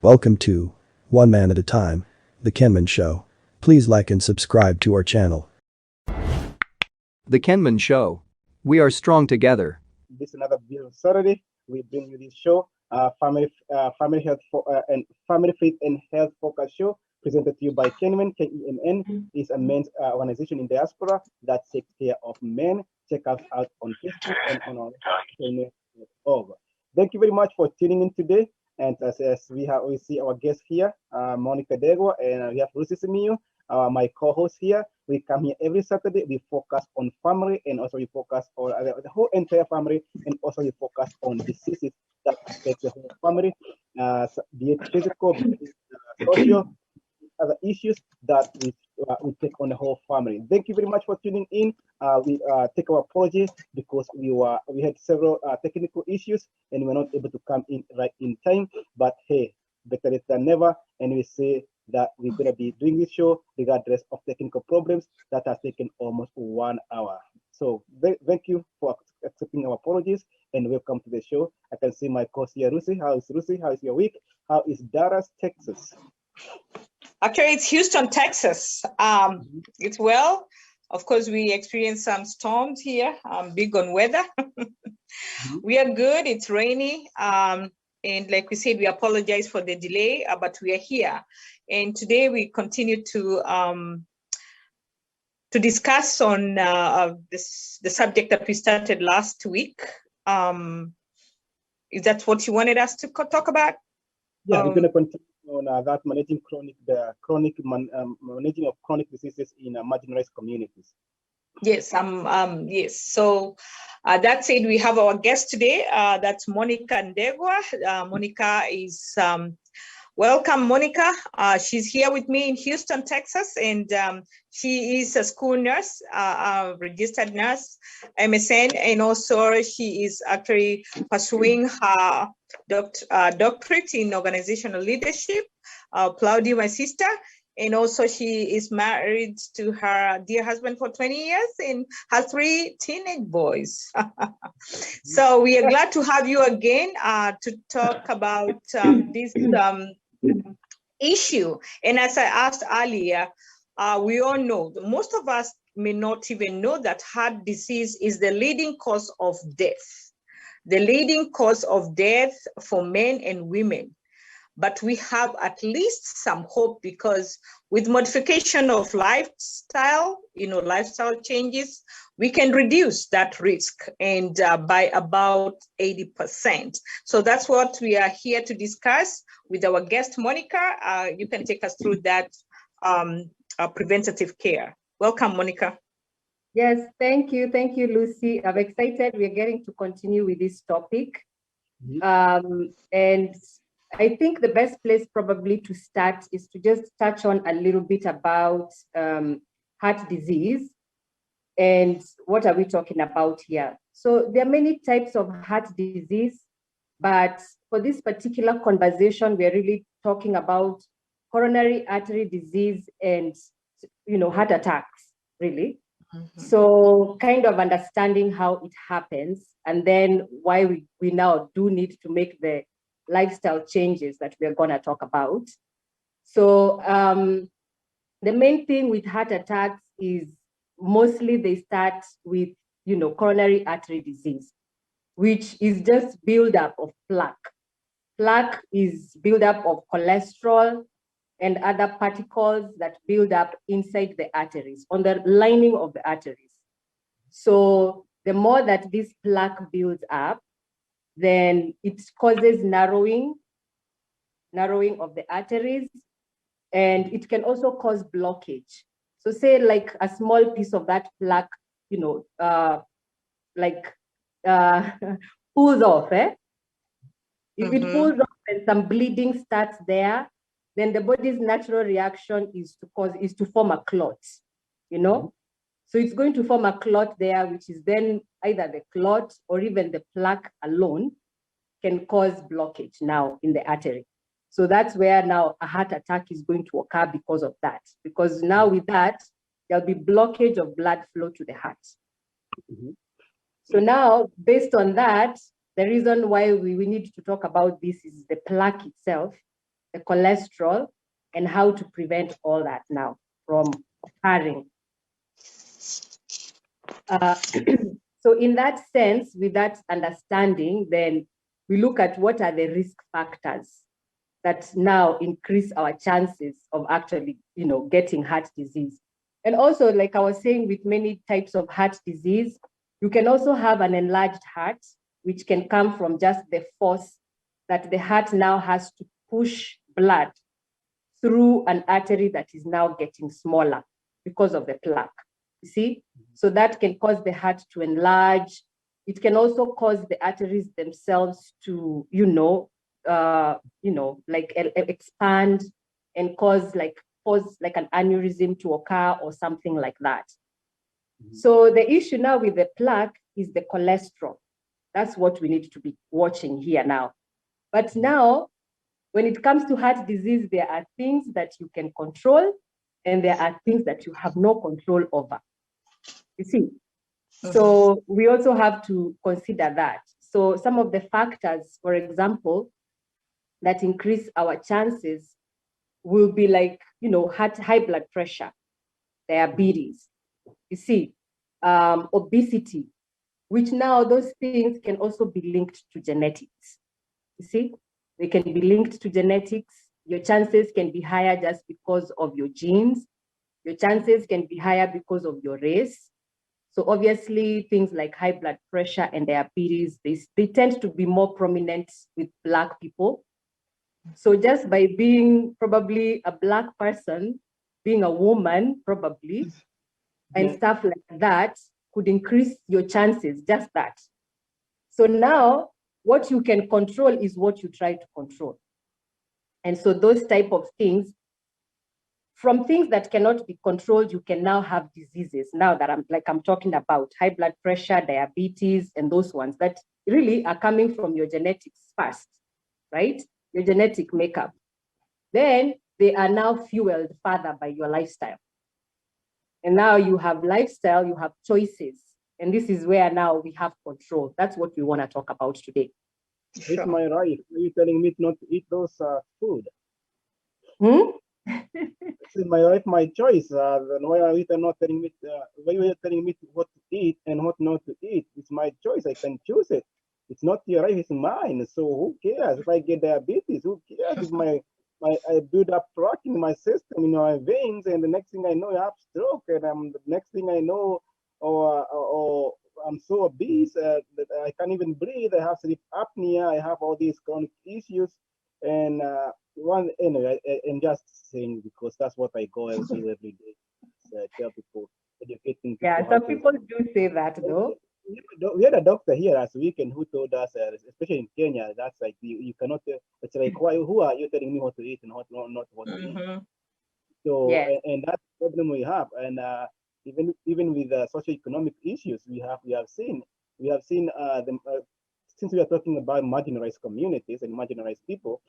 Welcome to One Man at a Time, the Kemen Show. Please like and subscribe to our channel. The Kemen Show. We are strong together. This is another beautiful Saturday. We bring you this show, family health and family faith and health focus show, presented to you by Kemen. KEMN is a men's organization in diaspora that takes care of men. Check us out on Facebook and on our channel. Thank you very much for tuning in today. And as we see our guest here, Monica Degwa, and we have Lucy Simio, my co-host here. We come here every Saturday. We focus on family, and also we focus on the whole entire family, and also we focus on diseases that affect the whole family, be it physical, be it social, other issues that we take on the whole family. Thank you very much for tuning in. We take our apologies because we had several technical issues and we were not able to come in right in time. But hey, better late than never. And we say that we're gonna be doing this show regardless of technical problems that has taken almost 1 hour. So thank you for accepting our apologies and welcome to the show. I can see my co-host here, Lucy. How is Lucy? How is your week? How is Dallas, Texas? Actually, it's Houston, Texas. It's well. Of course, we experienced some storms here. Big on weather. We are good. It's rainy. And like we said, we apologize for the delay, but we are here. And today we continue to discuss on the subject that we started last week. Is that what you wanted us to talk about? Yeah, we're going to continue on that managing managing of chronic diseases in marginalized communities. Yes, yes. So that said, we have our guest today. That's Monica Ndegwa. Monica is welcome, Monica. She's here with me in Houston, Texas, and she is a school nurse, a registered nurse, MSN, and also she is actually pursuing her doctorate in organizational leadership. Applaud you, my sister. And also she is married to her dear husband for 20 years and has 3 teenage boys. So we are glad to have you again to talk about this issue. And as I asked earlier, we all know, most of us may not even know that heart disease is the leading cause of death. The leading cause of death for men and women. But we have at least some hope because with modification of lifestyle, lifestyle changes, we can reduce that risk and by about 80%. So that's what we are here to discuss with our guest, Monica. You can take us through that preventative care. Welcome, Monica. Yes, thank you. Thank you, Lucy. I'm excited. We're getting to continue with this topic. And I think the best place probably to start is to just touch on a little bit about heart disease and what are we talking about here. So there are many types of heart disease, but for this particular conversation, we're really talking about coronary artery disease and heart attacks, really. So kind of understanding how it happens and then why we now do need to make the lifestyle changes that we're going to talk about. So the main thing with heart attacks is mostly they start with, coronary artery disease, which is just buildup of plaque. Plaque is buildup of cholesterol and other particles that build up inside the arteries, on the lining of the arteries. So the more that this plaque builds up, then it causes narrowing of the arteries, and it can also cause blockage. So say like a small piece of that plaque, pulls off, If it pulls off and some bleeding starts there, then the body's natural reaction is to form a clot, So it's going to form a clot there, which is then either the clot or even the plaque alone can cause blockage now in the artery. So that's where now a heart attack is going to occur because of that. Because now with that, there'll be blockage of blood flow to the heart. So now, based on that, the reason why we need to talk about this is the plaque itself the cholesterol, and how to prevent all that now from occurring. So in that sense, with that understanding, then we look at what are the risk factors that now increase our chances of actually, getting heart disease. And also, like I was saying, with many types of heart disease, you can also have an enlarged heart, which can come from just the force that the heart now has to push blood through an artery that is now getting smaller because of the plaque. You see? So that can cause the heart to enlarge. It can also cause the arteries themselves to, expand and cause like an aneurysm to occur or something like that. So the issue now with the plaque is the cholesterol. That's what we need to be watching here now. But now, when it comes to heart disease, there are things that you can control and there are things that you have no control over. You see? So we also have to consider that. So some of the factors, for example, that increase our chances will be like, high blood pressure, diabetes, you see, obesity, which now those things can also be linked to genetics. You see, they can be linked to genetics. Your chances can be higher just because of your genes. Your chances can be higher because of your race. So obviously things like high blood pressure and diabetes, they tend to be more prominent with Black people. So just by being probably a Black person, being a woman probably, and stuff like that could increase your chances, just that. So now what you can control is what you try to control. And so those type of things, from things that cannot be controlled, you can now have diseases now that I'm talking about, high blood pressure, diabetes, and those ones that really are coming from your genetics first, right? Your genetic makeup. Then they are now fueled further by your lifestyle. And now you have lifestyle, you have choices. And this is where now we have control. That's what we want to talk about today. This is my right. Are you telling me not to eat those food? This is my right, my choice. Then why are you not telling me? Why are you telling me what to eat and what not to eat? It's my choice. I can choose it. It's not your right. It's mine. So who cares if I get diabetes? Who cares if I build up plaque in my system, in my veins, and the next thing I know, I have stroke, and the next thing I know, or I'm so obese that I can't even breathe. I have sleep apnea. I have all these chronic issues, and anyway, I'm just saying because that's what I go and do every day. Tell people, educating people. Yeah, some people do say that though. We had a doctor here last weekend who told us, especially in Kenya, that's like you cannot. It's like, who are you telling me what to eat and what not what to eat? So and that's the problem we have, and even with socioeconomic issues we have seen them since we are talking about marginalized communities and marginalized people,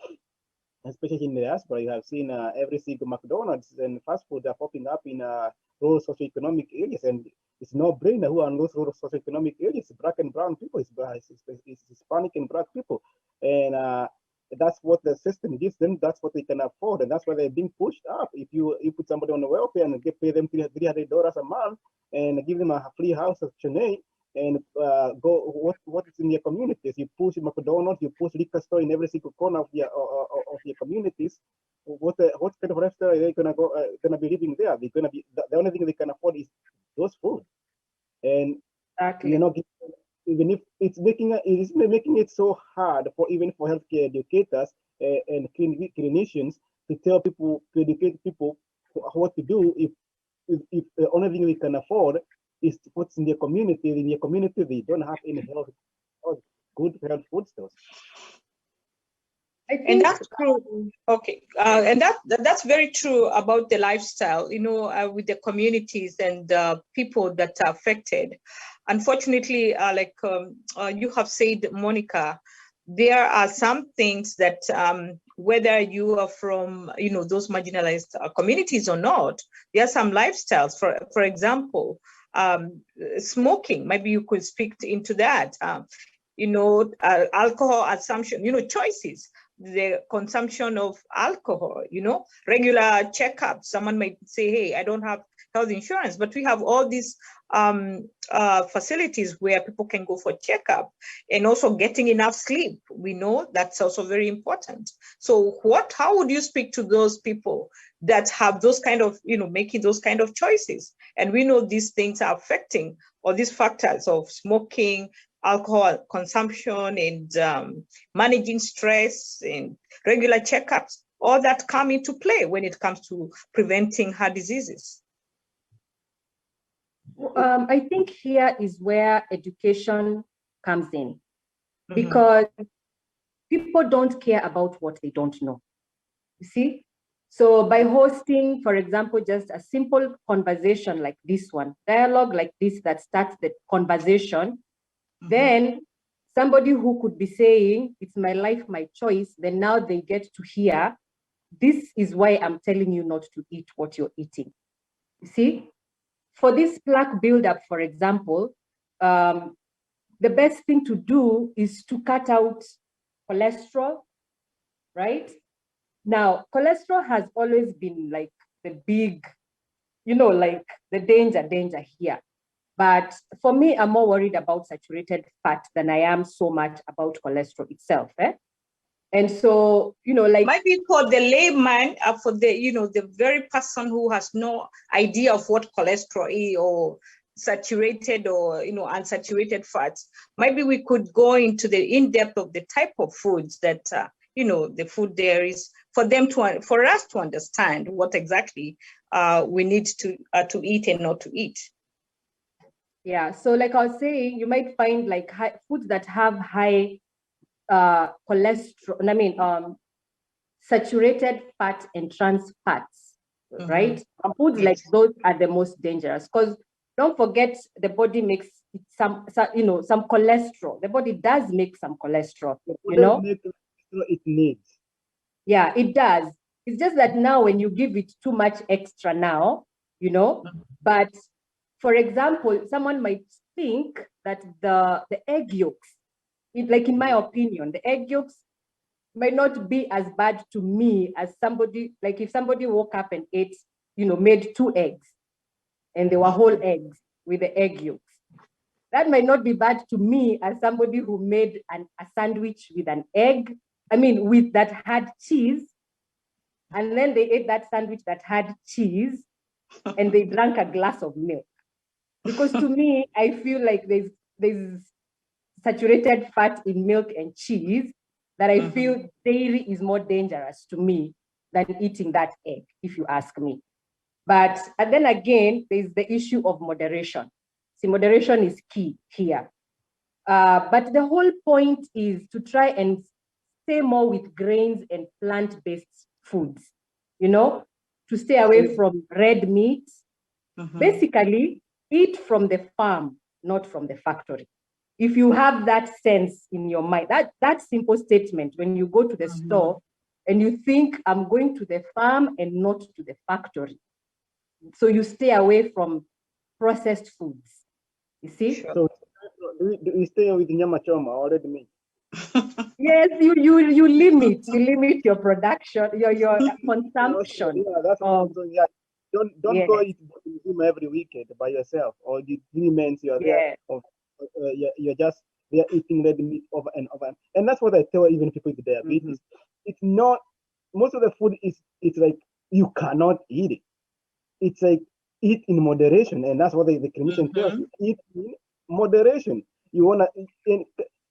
especially in the diaspora. You have seen every single McDonald's and fast food are popping up in rural socioeconomic areas, and it's no brainer who are in those rural socioeconomic areas. Black and brown people, it's Hispanic and Black people, and that's what the system gives them. That's what they can afford, and that's why they're being pushed up. If you put somebody on the welfare and pay them $300 a month and give them a free house of Chennai, and go what is in your communities. You push McDonald's, you push liquor store in every single corner of your communities. What kind of lifestyle are they gonna be living there? They're gonna be the only thing they can afford is those food, and exactly. Even if it's making it so hard for healthcare educators and clinicians to tell people, to educate people what to do if the only thing they can afford is what's in their community. In their community, they don't have any good health food stores. And that's true. Okay, and that's very true about the lifestyle. With the communities and people that are affected. Unfortunately, you have said, Monica, there are some things that whether you are from those marginalized communities or not, there are some lifestyles. For example, smoking. Maybe you could speak into that. Alcohol assumption. Choices. the consumption of alcohol, regular checkups. Someone might say, hey, I don't have health insurance, but we have all these facilities where people can go for checkup, and also getting enough sleep. We know that's also very important. So how would you speak to those people that have those kind of, making those kind of choices? And we know these things are affecting, or these factors of smoking, alcohol consumption, and managing stress and regular checkups, all that come into play when it comes to preventing heart diseases. I think here is where education comes in, because people don't care about what they don't know. You see? So by hosting, for example, just a simple conversation like this one, dialogue like this that starts the conversation, then somebody who could be saying, it's my life, my choice, then now they get to hear, this is why I'm telling you not to eat what you're eating. You see? For this plaque buildup, for example, the best thing to do is to cut out cholesterol, right? Now, cholesterol has always been like the big, like the danger here. But for me, I'm more worried about saturated fat than I am so much about cholesterol itself. And so, like, might be for the layman, for the, the very person who has no idea of what cholesterol is, or saturated or, unsaturated fats. Maybe we could go into the in-depth of the type of foods that, the food there is, for us to understand what exactly we need to eat and not to eat. Yeah, so like I was saying, you might find like foods that have high cholesterol, saturated fat and trans fats, right? And foods like those are the most dangerous, because don't forget the body makes some cholesterol. The body does make some cholesterol, It needs. Yeah, it does. It's just that now when you give it too much extra now, but for example, someone might think that the egg yolks, like in my opinion, the egg yolks might not be as bad to me as somebody, like if somebody woke up and ate, made 2 eggs and they were whole eggs with the egg yolks. That might not be bad to me as somebody who made a sandwich with an egg, with that had cheese, and then they ate that sandwich that had cheese and they drank a glass of milk. Because to me, I feel like there's saturated fat in milk and cheese that I feel dairy is more dangerous to me than eating that egg, if you ask me. But and then again, there's the issue of moderation. See, moderation is key here. But the whole point is to try and stay more with grains and plant-based foods, to stay away from red meat. Basically, eat from the farm, not from the factory. If you have that sense in your mind, that simple statement, when you go to the store and you think, I'm going to the farm and not to the factory. So you stay away from processed foods. You see? Sure. So do you stay with nyama choma or red meat? Yes, you limit your production, your consumption. Yeah, that's what I'm saying. Yeah. Don't go eat every weekend by yourself, or the 3 months you're there. You're just there eating red meat over and over. And that's what I tell even people with diabetes. It's not, most of the food it's like you cannot eat it. It's like eat in moderation, and that's what the clinician tells you. Eat in moderation. You wanna, and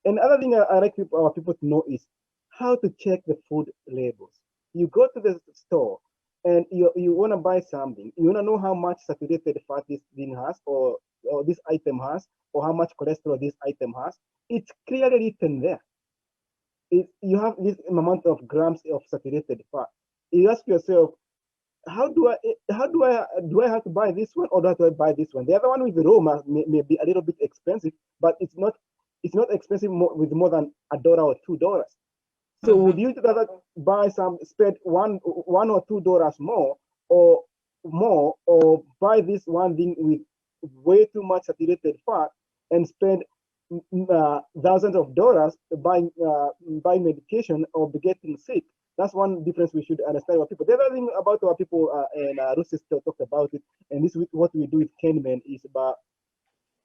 another thing I like our people to know is how to check the food labels. You go to the store and you want to buy something. You want to know how much saturated fat this thing has, or this item has, or how much cholesterol this item has. It's clearly written there. You have this amount of grams of saturated fat. You ask yourself, do I have to buy this one, or do I have to buy this one? The other one with the raw may be a little bit expensive, but it's not expensive with more than $1 or $2. So would you rather spend $1 or $2 more, or buy this one thing with way too much saturated fat and spend thousands of dollars buying medication or be getting sick. That's one difference we should understand about people. The other thing about our people, and Rusi still talked about it, and this is what we do with Kemen, is about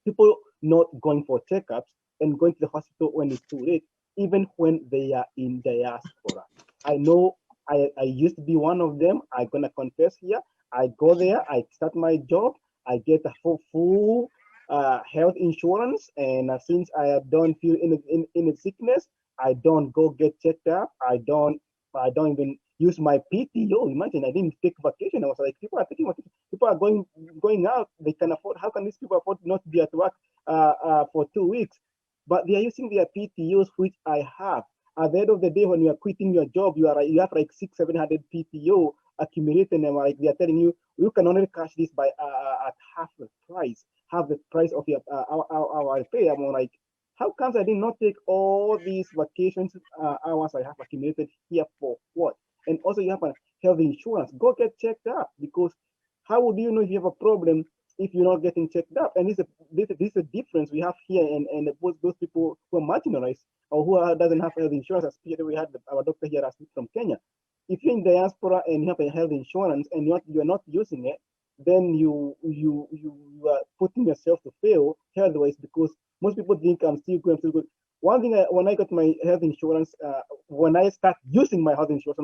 people not going for checkups and going to the hospital when it's too late, even when they are in diaspora. I know I used to be one of them. I'm gonna confess here. I go there, I start my job, I get a full health insurance, and since I don't feel any sickness, I don't go get checked up. I don't even use my PTO. Imagine I didn't take vacation. I was like, people are taking vacation. People are going out. They can afford. How can these people afford not to be at work for 2 weeks? But they are using their PTOs, which I have. At the end of the day, when you are quitting your job, you have like 600-700 PTO accumulated, and like they are telling you, you can only cash this by at half the price of your our pay. I'm like, how comes I did not take all these vacations hours I have accumulated here for what? And also you have a health insurance. Go get checked up, because how would you know if you have a problem if you're not getting checked up? And this is a difference we have here, and both those people who are marginalized or who doesn't have health insurance, as we had our doctor here from Kenya. If you're in diaspora and you have a health insurance and you're not using it, then you are putting yourself to fail health-wise, because most people think I'm still good. One thing, when I got my health insurance, when I start using my health insurance,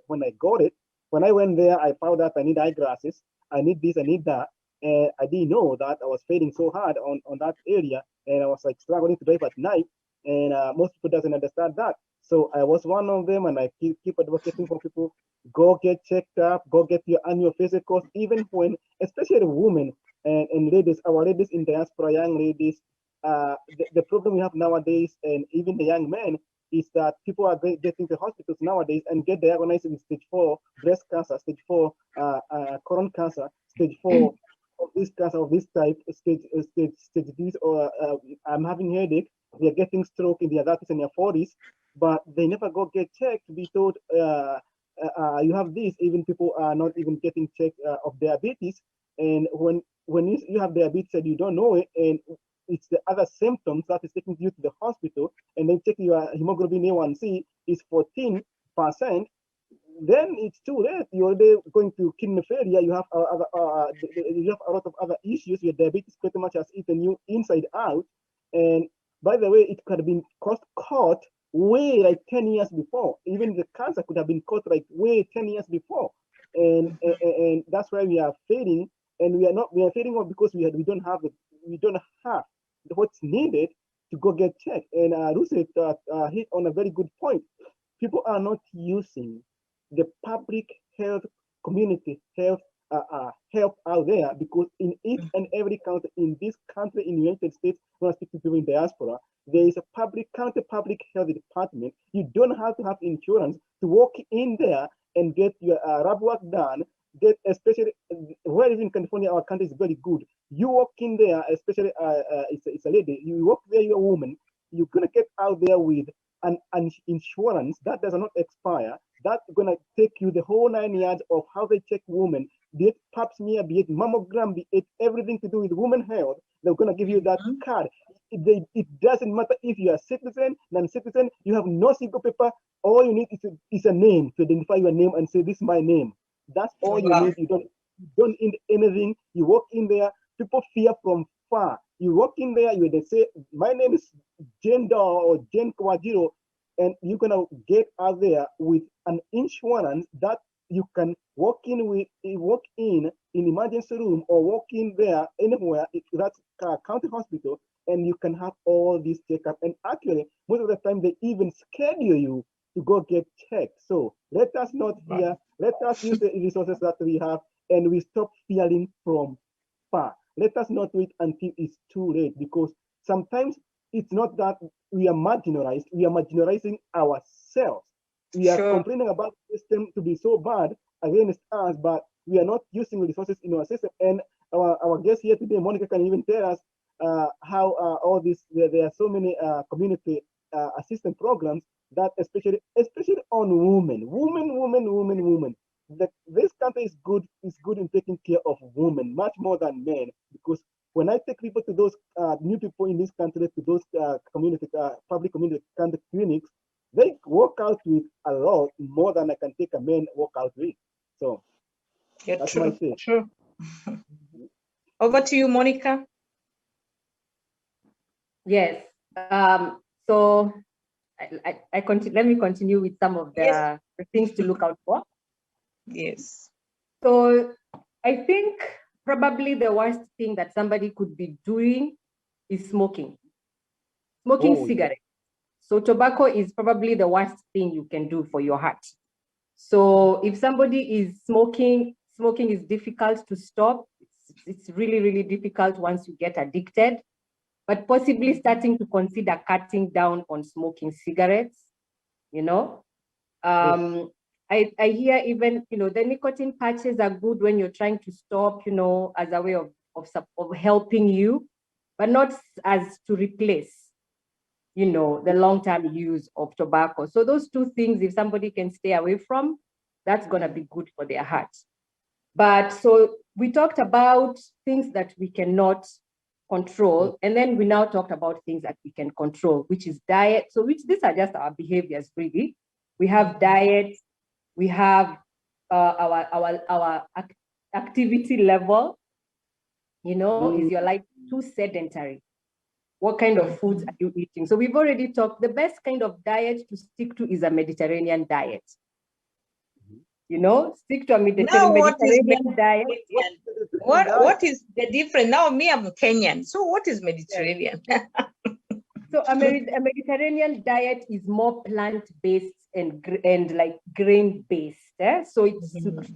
when I got it, when I went there, I found out I need eyeglasses, I need this, I need that, and I didn't know that I was failing so hard on that area, and I was like struggling to drive at night, and most people doesn't understand that. So I was one of them, and I keep advocating for people, go get checked up, go get your annual physicals, even when, especially women and ladies, our ladies in diaspora, young ladies, the problem we have nowadays, and even the young men, is that people are getting to hospitals nowadays and get diagnosed with stage 4 breast cancer, stage 4 colon cancer, stage 4 of this cancer of this type, stage this, or I'm having headache. They're getting stroke in their 30s and their 40s, but they never go get checked to be told you have this. Even people are not even getting checked of diabetes, and when you have diabetes and you don't know it, and it's the other symptoms that is taking you to the hospital, and then check your hemoglobin A1C is 14%, then it's too late. You're already going to kidney failure. You have you have a lot of other issues. Your diabetes pretty much has eaten you inside out. And by the way, it could have been caught way like 10 years before. Even the cancer could have been caught like way 10 years before. And that's why we are failing. And we are failing because we don't have what's needed to go get checked. And Rusi hit on a very good point. People are not using the public health, community health help out there, because in each and every county in this country, in the United States, when I speak to people in diaspora, there is a county public health department. You don't have to have insurance to walk in there and get your lab work done. Especially where in California, our country is very good. You walk in there, especially it's a lady. You walk there, you're a woman. You're gonna get out there with an insurance that does not expire. That's gonna take you the whole 9 yards of how they check women, be it pap smear, be it mammogram, be it everything to do with women health. They're gonna give you that card. It doesn't matter if you are citizen, non-citizen. You have no single paper. All you need is a name to identify your name and say, this is my name. That's all you need. You don't need anything. You walk in there, people fear from far. You walk in there, they say, my name is Jane Doe or Jane Kawajiro, and you're gonna get out there with an insurance that you can walk in emergency room, or walk in there anywhere. That's county hospital, and you can have all this checkup. And actually, most of the time they even schedule you to go get checked. So let us not fear. Let us use the resources that we have, and we stop fearing from far. Let us not wait until it's too late, because sometimes it's not that we are marginalized. We are marginalizing ourselves. We are complaining about the system to be so bad against us, but we are not using resources in our system. And our guest here today, Monica, can even tell us how all this, there are so many community assistance programs that especially on women. This country is good in taking care of women much more than men, because when I take people to those new people in this country, to those community, public community kind of clinics, they work out with a lot more than I can take a man work out with. So Yeah, that's my true, take. true. Over to you, Monica. Yes. So let me continue with some of the things to look out for. Yes. So I think probably the worst thing that somebody could be doing is smoking cigarettes. So tobacco is probably the worst thing you can do for your heart. So if somebody is smoking is difficult to stop. It's really, really difficult once you get addicted, but possibly starting to consider cutting down on smoking cigarettes, you know. I hear even, the nicotine patches are good when you're trying to stop, as a way of helping you, but not as to replace, the long-term use of tobacco. So those two things, if somebody can stay away from, that's going to be good for their heart. But so we talked about things that we cannot control, and then we now talked about things that we can control, which is diet. So these are just our behaviors, really. We have diet, we have our activity level. Is your life too sedentary? What kind of foods are you eating? So we've already talked, the best kind of diet to stick to is a Mediterranean diet. Stick to a Mediterranean diet. What is the difference? Now, me, I'm Kenyan. So what is Mediterranean? So a Mediterranean diet is more plant-based and like grain-based. So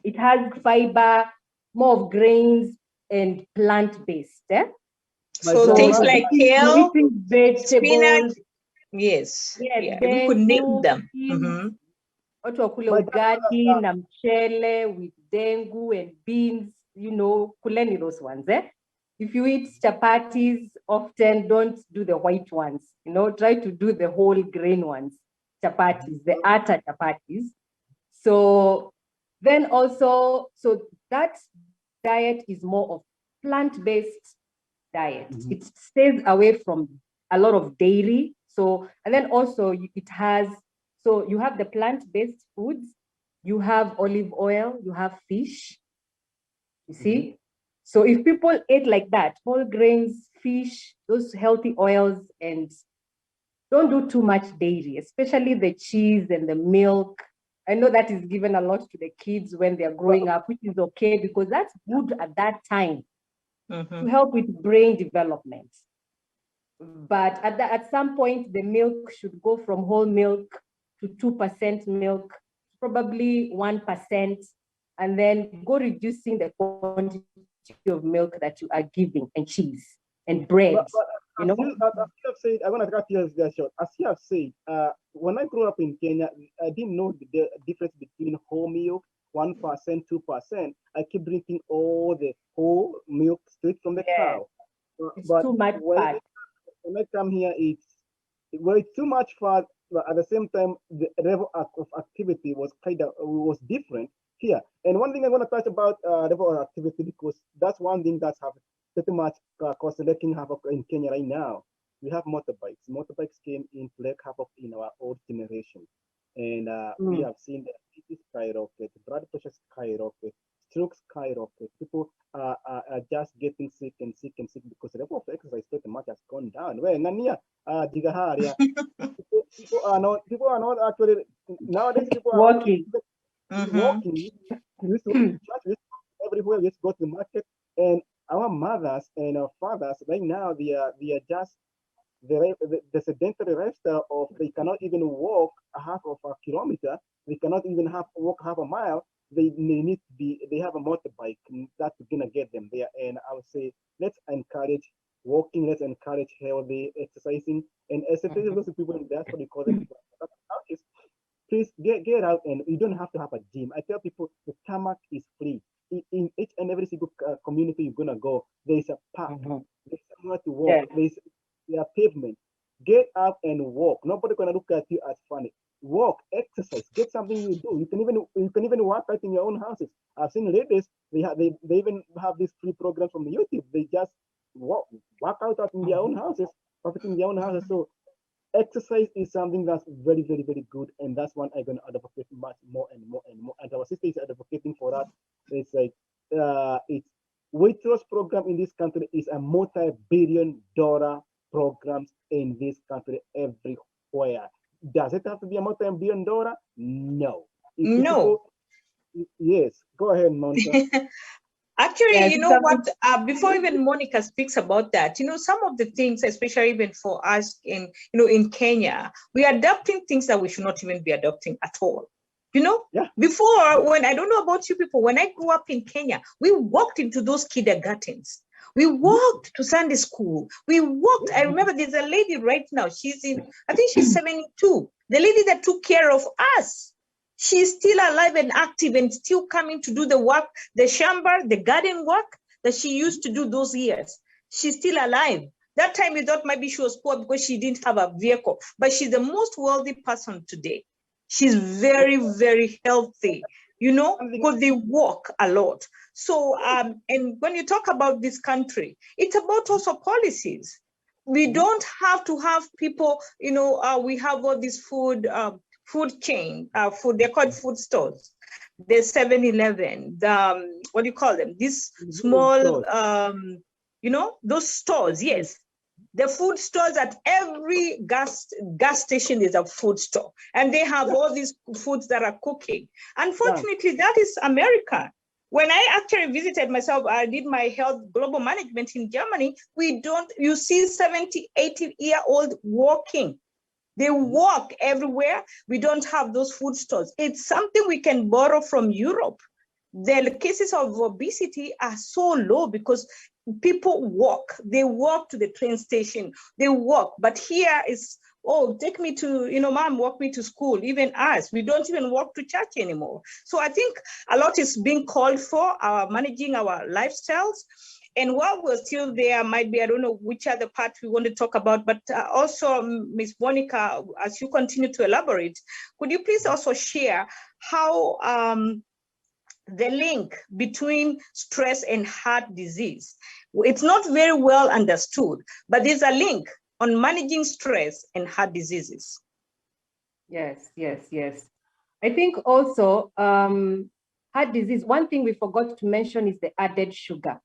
it has fiber, more of grains and plant-based. So things like kale, vegetables, spinach. Yes. Yeah, we could name them. Watu wakule ugali na mchele with dengu and beans, kuleni those ones. If you eat chapatis, often don't do the white ones. Try to do the whole grain ones, chapatis, the atta chapatis. So then also, so that diet is more of plant-based diet. It stays away from a lot of dairy. So, and then also it has, so you have the plant-based foods, you have olive oil, you have fish, you see? So if people ate like that, whole grains, fish, those healthy oils, and don't do too much dairy, especially the cheese and the milk. I know that is given a lot to the kids when they're growing up, which is okay because that's good at that time to help with brain development. But at some point, the milk should go from whole milk to 2% milk, probably 1%, and then go reducing the quantity of milk that you are giving, and cheese and bread. As you have said, I want to cut you there short. As you have said, when I grew up in Kenya, I didn't know the difference between whole milk, 1%, 2%. I keep drinking all the whole milk straight from the cow. It's too much fat. When I come here, it's too much fat, but at the same time, the level of activity was different here. And one thing I want to touch about level of activity, because that's one thing that's happened pretty much causing havoc in Kenya right now. We have motorbikes. Motorbikes came in to wreak havoc in our old generation. And we have seen the activity skyrocket, blood pressure skyrocket, strokes skyrocket. People are just getting sick and sick and sick because the level of exercise pretty much has gone down. People are not actually nowadays. People are walking. Walking. We used to go to church. We used to go everywhere. We used to go to the market. And our mothers and our fathers right now they are just the sedentary lifestyle of they cannot even walk a half of a kilometer. They cannot even walk half a mile. They have a motorbike that's gonna get them there. And I would say let's encourage walking. Let's encourage healthy exercising. And especially those people in diaspora, they call them please get out, and you don't have to have a gym. I tell people the tarmac is free. In each and every single community you're gonna go, there's a park, there's somewhere to walk, there's pavement. Get out and walk. Nobody gonna look at you as funny. Walk, exercise, get something you do. You can even work out in your own houses. I've seen ladies, they even have this free program from YouTube. They just work out in their own houses, perfect in their own houses. So exercise is something that's very, very, very good, and that's one I'm gonna advocate much more and more and more. And our sister is advocating for that. It's like it's weight loss program in this country is a multi-billion-dollar programs in this country everywhere. Does it have to be a multi-billion-dollar? No. No. Yes, go ahead, Monica. Actually, Yes, you know what, before even Monica speaks about that, you know, some of the things, especially even for us in, you know, in Kenya, we are adopting things that we should not even be adopting at all. You know, before, when I don't know about you people, when I grew up in Kenya, we walked into those kindergartens. We walked to Sunday school. We walked. I remember there's a lady right now. She's in, I think she's 72. The lady that took care of us. She's still alive and active and still coming to do the work, the shamba, the garden work that she used to do those years. She's still alive. That time we thought maybe she was poor because she didn't have a vehicle, but she's the most wealthy person today. She's very, very healthy, you know, because they walk a lot. So, and when you talk about this country, it's about also policies. We don't have to have people, you know, we have all this food chain, they're called food stores. The 7-Eleven, the, what do you call them? These small, you know, those stores, yes. The food stores at every gas station is a food store. And they have all these foods that are cooking. Unfortunately, that is America. When I actually visited myself, I did my health global management in Germany, you see 70, 80-year-old walking. They walk everywhere. We don't have those food stores. It's something we can borrow from Europe. The cases of obesity are so low because people walk. They walk to the train station. They walk. But here is, oh, take me to, you know, mom, walk me to school. Even us, we don't even walk to church anymore. So I think a lot is being called for, managing our lifestyles. And while we're still there, might be, I don't know which other part we want to talk about, but also, Ms. Monica, as you continue to elaborate, could you please also share how the link between stress and heart disease? It's not very well understood, but there's a link on managing stress and heart diseases. Yes. I think also heart disease, one thing we forgot to mention is the added sugar.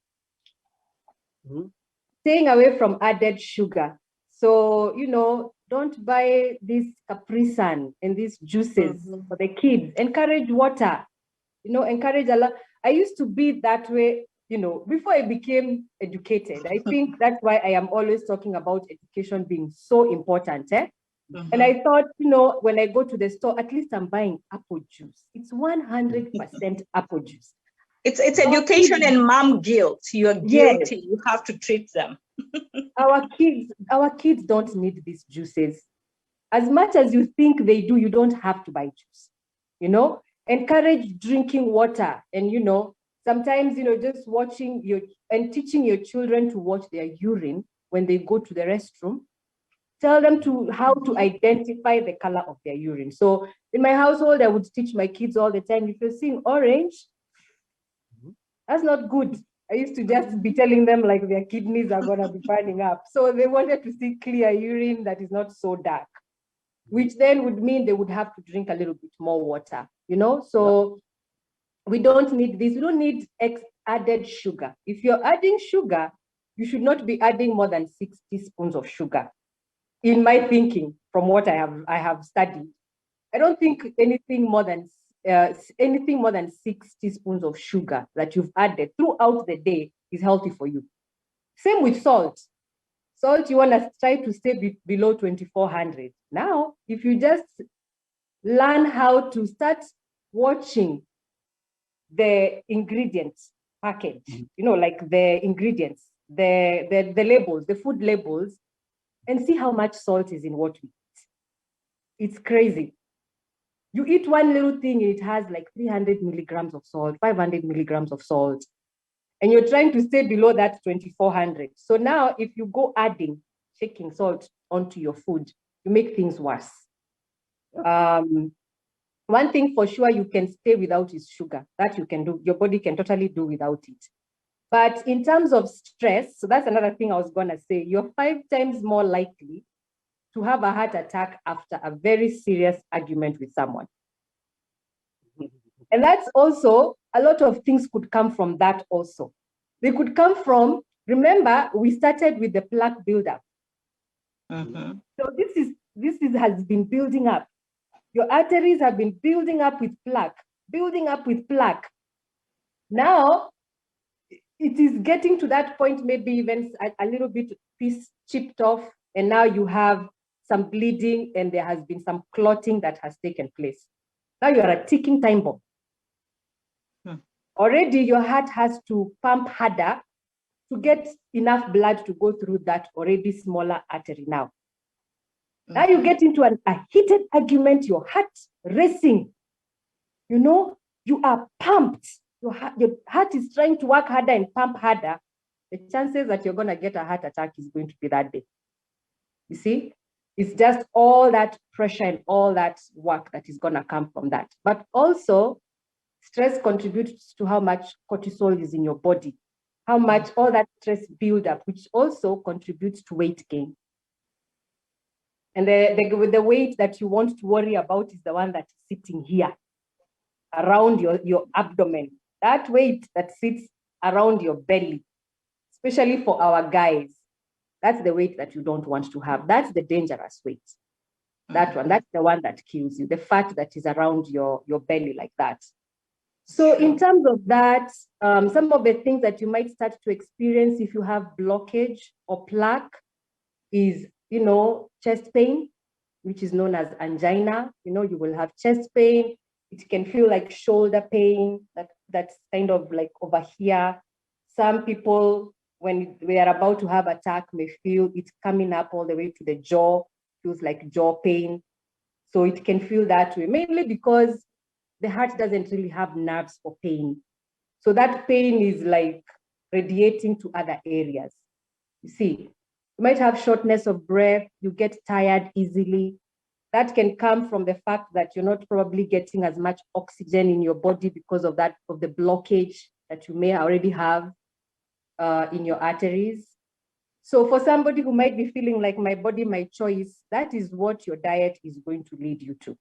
Staying away from added sugar. So, you know, don't buy this Capri Sun and these juices for the kids. Encourage water, you know, encourage a lot. I used to be that way, you know, before I became educated. I think that's why I am always talking about education being so important. And I thought, you know, when I go to the store, at least I'm buying apple juice. It's 100% apple juice. It's education and mom guilt. You're guilty. Yes. You have to treat them. Our kids don't need these juices. As much as you think they do, you don't have to buy juice. You know, encourage drinking water. And, you know, sometimes, you know, just watching and teaching your children to watch their urine when they go to the restroom. Tell them how to identify the color of their urine. So in my household, I would teach my kids all the time, if you're seeing orange, that's not good. I used to just be telling them like their kidneys are going to be burning up. So they wanted to see clear urine that is not so dark, which then would mean they would have to drink a little bit more water, you know? So we don't need this. We don't need added sugar. If you're adding sugar, you should not be adding more than 6 teaspoons of sugar. In my thinking, from what I have studied, I don't think anything more than 6 teaspoons of sugar that you've added throughout the day is healthy for you. Same with salt. Salt, you want to try to stay below 2400. Now, if you just learn how to start watching the ingredients package, you know, like the ingredients, the labels, the food labels, and see how much salt is in what we eat. It's crazy. You eat one little thing, it has like 300 milligrams of salt, 500 milligrams of salt, and you're trying to stay below that 2400. So now if you go shaking salt onto your food, you make things worse. One thing for sure you can stay without is sugar. That you can do. Your body can totally do without it. But in terms of stress, so that's another thing I was going to say, you're 5 times more likely to have a heart attack after a very serious argument with someone. And that's also, a lot of things could come from that also. They could come from, remember, we started with the plaque buildup. So this has been building up. Your arteries have been building up with plaque. Now, it is getting to that point, maybe even a little bit piece chipped off, and now you have some bleeding and there has been some clotting that has taken place. Now you're a ticking time bomb. Already your heart has to pump harder to get enough blood to go through that already smaller artery now. Now you get into a heated argument, your heart racing. You know, you are pumped. Your heart is trying to work harder and pump harder. The chances that you're going to get a heart attack is going to be that big. You see, it's just all that pressure and all that work that is going to come from that. But also, stress contributes to how much cortisol is in your body, how much all that stress build up, which also contributes to weight gain. And the weight that you want to worry about is the one that is sitting here around your abdomen. That weight that sits around your belly, especially for our guys, that's the weight that you don't want to have. That's the dangerous weight. That one, that's the one that kills you, the fat that is around your belly like that. So in terms of that, some of the things that you might start to experience if you have blockage or plaque is, you know, chest pain, which is known as angina. You know, you will have chest pain. It can feel like shoulder pain, that's kind of like over here. Some people, when they are about to have attack, may feel it coming up all the way to the jaw, feels like jaw pain. So it can feel that way, mainly because the heart doesn't really have nerves for pain. So that pain is like radiating to other areas. You see, you might have shortness of breath, you get tired easily. That can come from the fact that you're not probably getting as much oxygen in your body because of that, of the blockage that you may already have in your arteries. So for somebody who might be feeling like my body, my choice, that is what your diet is going to lead you to.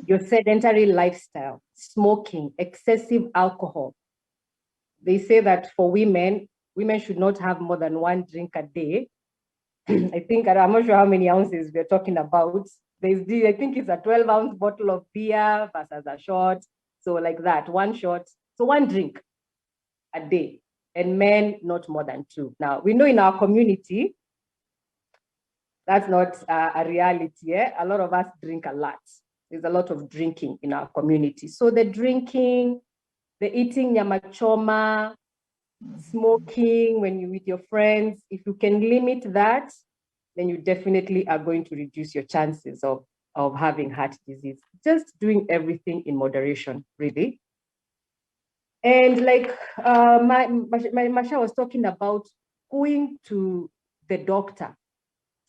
Your sedentary lifestyle, smoking, excessive alcohol. They say that for women should not have more than 1 drink a day. I think, I'm not sure how many ounces we're talking about. I think it's a 12-ounce bottle of beer versus a shot. So like that, 1 shot. So 1 drink a day. And men, not more than 2. Now, we know in our community, that's not a reality. A lot of us drink a lot. There's a lot of drinking in our community. So the drinking, the eating nyama choma, smoking when you're with your friends, if you can limit that, then you definitely are going to reduce your chances of having heart disease. Just doing everything in moderation, really. And like Masha was talking about going to the doctor,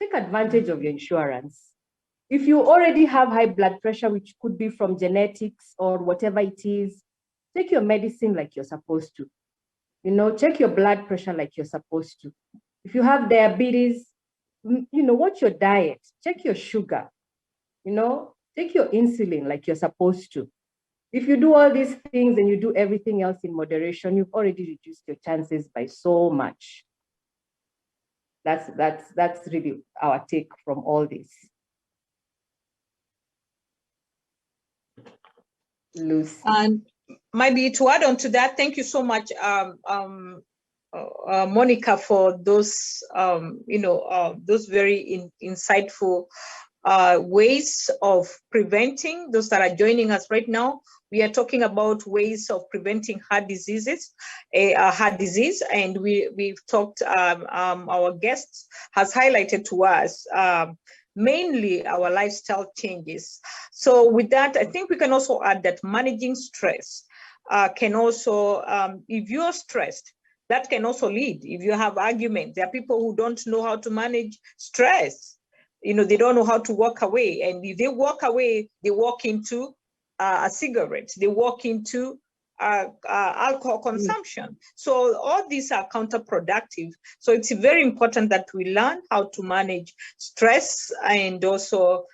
take advantage of your insurance. If you already have high blood pressure, which could be from genetics or whatever it is, take your medicine like you're supposed to. You know, check your blood pressure like you're supposed to. If you have diabetes, you know, watch your diet, check your sugar, you know, take your insulin like you're supposed to. If you do all these things and you do everything else in moderation, you've already reduced your chances by so much. That's really our take from all this. Lucy. And maybe to add on to that, thank you so much, Monica, for those, those very insightful ways of preventing. Those that are joining us right now, we are talking about ways of preventing heart disease, and we've talked. Our guest has highlighted to us mainly our lifestyle changes. So with that, I think we can also add that managing stress can also, if you're stressed, that can also lead. If you have arguments, there are people who don't know how to manage stress. You know, they don't know how to walk away. And if they walk away, they walk into a cigarette. They walk into alcohol consumption. So all these are counterproductive. So it's very important that we learn how to manage stress and also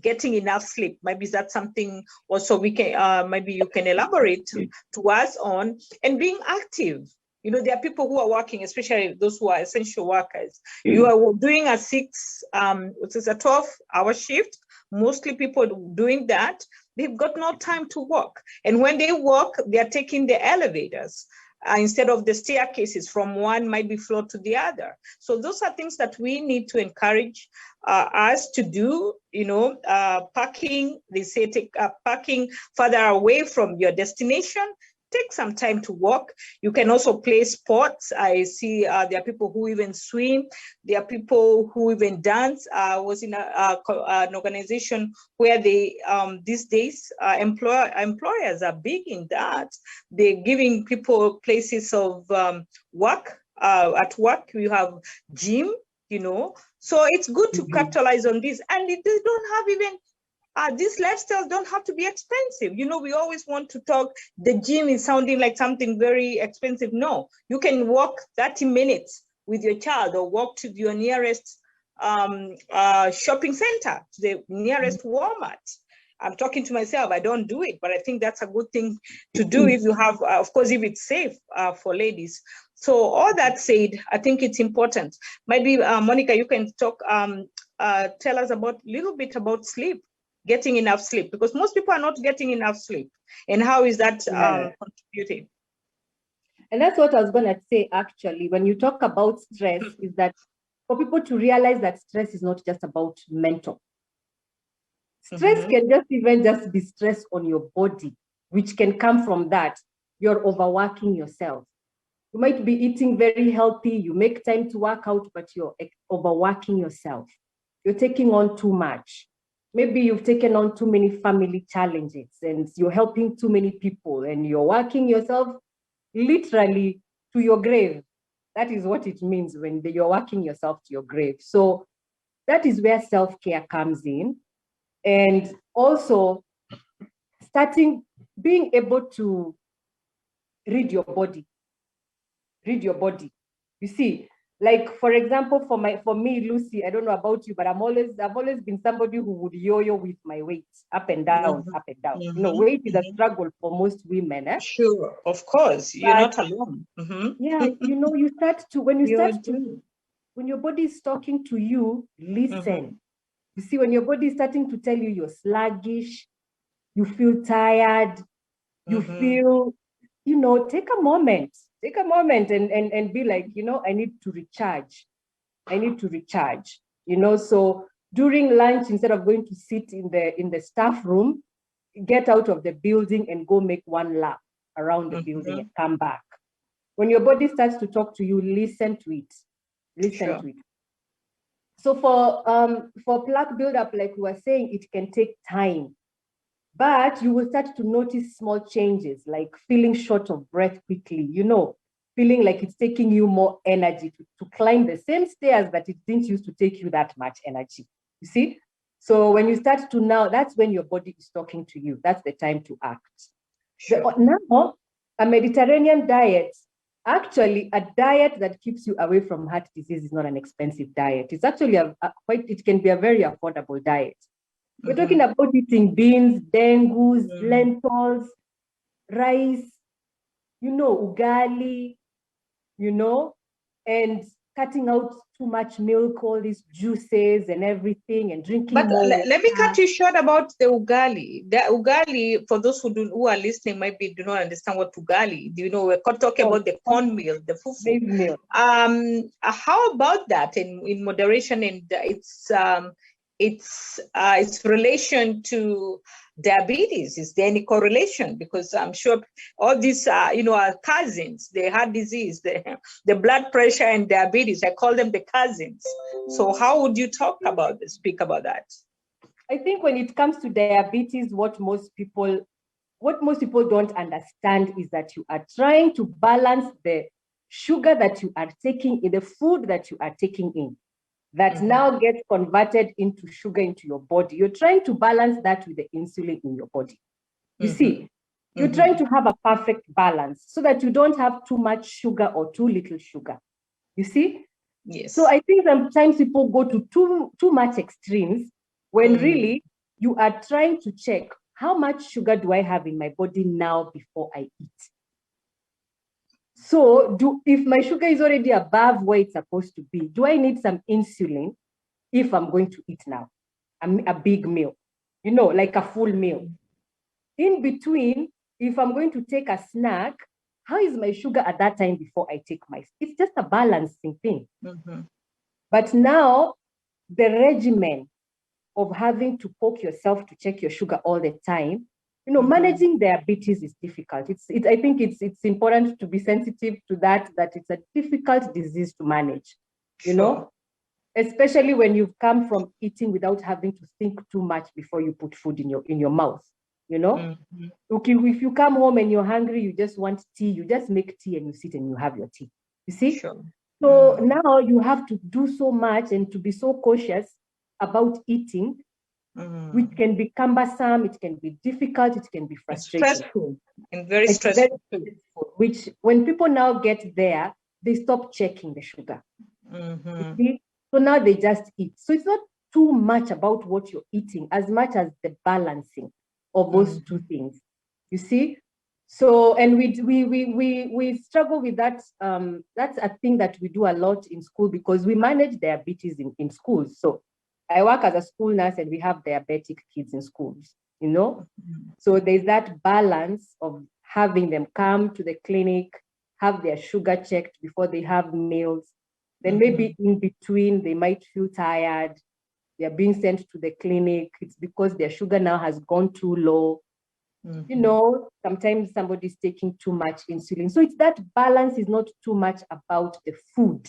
getting enough sleep. Maybe that's something also we can, maybe you can elaborate to us on, and being active. You know, there are people who are working, especially those who are essential workers. You are doing a 12-hour shift. Mostly people doing that, they've got no time to walk. And when they walk, they are taking the elevators instead of the staircases from one maybe floor to the other. So those are things that we need to encourage us to do. You know, parking, they say take parking further away from your destination. Take some time to walk. You can also play sports. I see there are people who even swim. There are people who even dance. I was in an organization where they, these days, employers are big in that. They're giving people places of work. At work, you have gym, you know. So it's good to capitalize on this. And they don't have even these lifestyles don't have to be expensive. You know, we always want to talk, the gym is sounding like something very expensive. No, you can walk 30 minutes with your child or walk to your nearest shopping center, to the nearest Walmart. I'm talking to myself, I don't do it, but I think that's a good thing to do if you have, of course, if it's safe for ladies. So all that said, I think it's important. Maybe Monica, you can talk, tell us about a little bit about sleep. Getting enough sleep, because most people are not getting enough sleep, and how is that contributing? And that's what I was going to say, actually, when you talk about stress, is that for people to realize that stress is not just about mental. Stress can just be stress on your body, which can come from that. You're overworking yourself. You might be eating very healthy, you make time to work out, but you're overworking yourself. You're taking on too much. Maybe you've taken on too many family challenges and you're helping too many people and you're working yourself literally to your grave. That is what it means when you're working yourself to your grave. So that is where self-care comes in. And also being able to read your body. Read your body. You see, like, for example, for me, Lucy, I don't know about you, but I've always been somebody who would yo-yo with my weight, up and down, up and down. You know, weight is a struggle for most women. Sure, of course, you're not alone. Yeah, you know, when your body is talking to you, listen. You see, when your body is starting to tell you you're sluggish, you feel tired, you feel, you know, take a moment and be like, you know, I need to recharge, you know. So during lunch, instead of going to sit in the staff room, get out of the building and go make one lap around the building and come back. When your body starts to talk to you, listen to it. To it. So for plaque buildup, like we were saying, it can take time. But you will start to notice small changes, like feeling short of breath quickly, you know, feeling like it's taking you more energy to climb the same stairs that it didn't used to take you that much energy. You see? So when you start to now, that's when your body is talking to you. That's the time to act. Sure. Now, a Mediterranean diet, actually a diet that keeps you away from heart disease is not an expensive diet. It's actually it can be a very affordable diet. We're talking about eating beans, dengus, lentils, rice, you know, ugali, you know, and cutting out too much milk, all these juices and everything, and drinking more. Let me cut you short about the ugali. The ugali, for those who are listening, maybe do not understand what ugali. Do you know, we're talking about the cornmeal, the fufu. Meal. How about that in moderation and its relation to diabetes? Is there any correlation? Because I'm sure all these, you know, are cousins. They had disease, the blood pressure and diabetes. I call them the cousins. So how would you speak about that? I think when it comes to diabetes, what most people don't understand is that you are trying to balance the sugar that you are taking in the food that you are taking in. That now gets converted into sugar into your body. You're trying to balance that with the insulin in your body. You see, You're trying to have a perfect balance so that you don't have too much sugar or too little sugar. You see? Yes. So I think sometimes people go to too much extremes when really you are trying to check how much sugar do I have in my body now before I eat. So if my sugar is already above where it's supposed to be, do I need some insulin if I'm going to eat now a big meal, like a full meal? In between, if I'm going to take a snack, how is my sugar at that time before I take it's just a balancing thing. But now the regimen of having to poke yourself to check your sugar all the time, managing diabetes is difficult. I think it's important to be sensitive to that it's a difficult disease to manage, especially when you've come from eating without having to think too much before you put food in your mouth. Okay, if you come home and you're hungry, you just want tea, you just make tea and you sit and you have your tea. You see? Sure. So now you have to do so much and to be so cautious about eating, which can be cumbersome, it can be difficult, it can be frustrating. It's stressful and very stressful. Which when people now get there, they stop checking the sugar. You see? So now they just eat. So it's not too much about what you're eating as much as the balancing of those two things. You see? So, and we struggle with that. That's a thing that we do a lot in school because we manage diabetes in schools. So I work as a school nurse and we have diabetic kids in schools, So there's that balance of having them come to the clinic, have their sugar checked before they have meals. Then maybe in between, they might feel tired. They're being sent to the clinic. It's because their sugar now has gone too low. Sometimes somebody's taking too much insulin. So it's that balance is not too much about the food.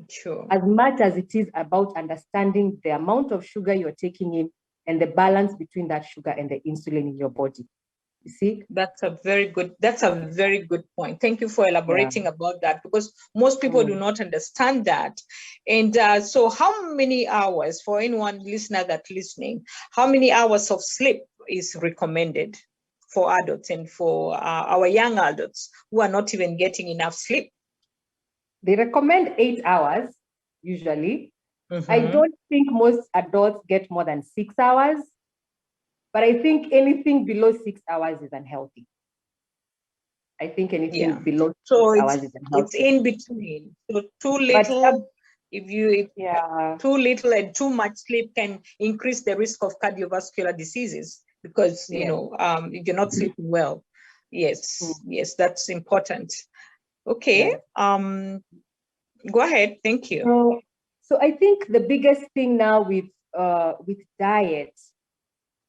Sure. As much as it is about understanding the amount of sugar you're taking in and the balance between that sugar and the insulin in your body. You see? That's a very good point. Thank you for elaborating about that because most people do not understand that. And so how many hours, for anyone listener that's listening, how many hours of sleep is recommended for adults and for our young adults who are not even getting enough sleep? They recommend 8 hours, usually. I don't think most adults get more than 6 hours, but I think anything below 6 hours is unhealthy. I think anything below 6 hours is unhealthy. It's in between. So too little, too little and too much sleep can increase the risk of cardiovascular diseases because, if you're not sleeping well. Yes, that's important. Okay. Go ahead. Thank you. So I think the biggest thing now with diet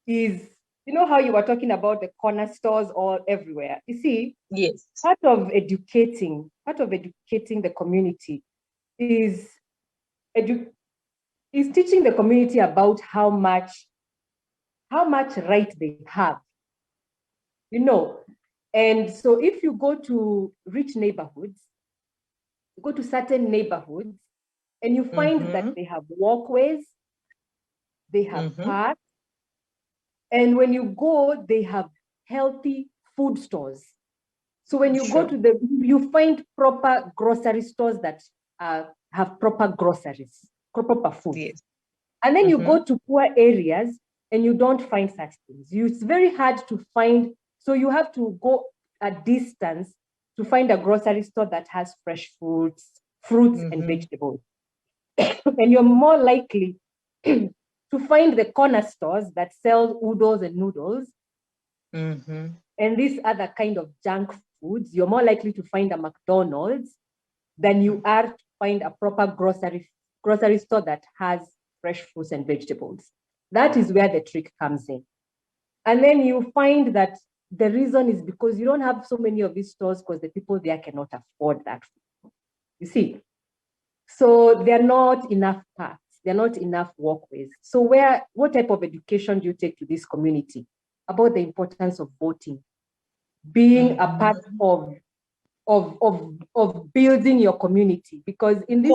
is, how you were talking about the corner stores all everywhere. You see, part of educating the community is teaching the community about how much right they have. And so if you go to rich neighborhoods, you go to certain neighborhoods, and you find that they have walkways, they have parks, and when you go, they have healthy food stores. So when you go to you find proper grocery stores that have proper groceries, proper food. Yes. And then you go to poor areas and you don't find such things. It's very hard to find. So you have to go a distance to find a grocery store that has fresh fruits and vegetables. And you're more likely to find the corner stores that sell oodles and noodles and these other kind of junk foods. You're more likely to find a McDonald's than you are to find a proper grocery store that has fresh fruits and vegetables. That is where the trick comes in. And then you find that the reason is because you don't have so many of these stores because the people there cannot afford that food. You see? So there are not enough parks. There are not enough walkways. So what type of education do you take to this community about the importance of voting, being a part of building your community? Because in this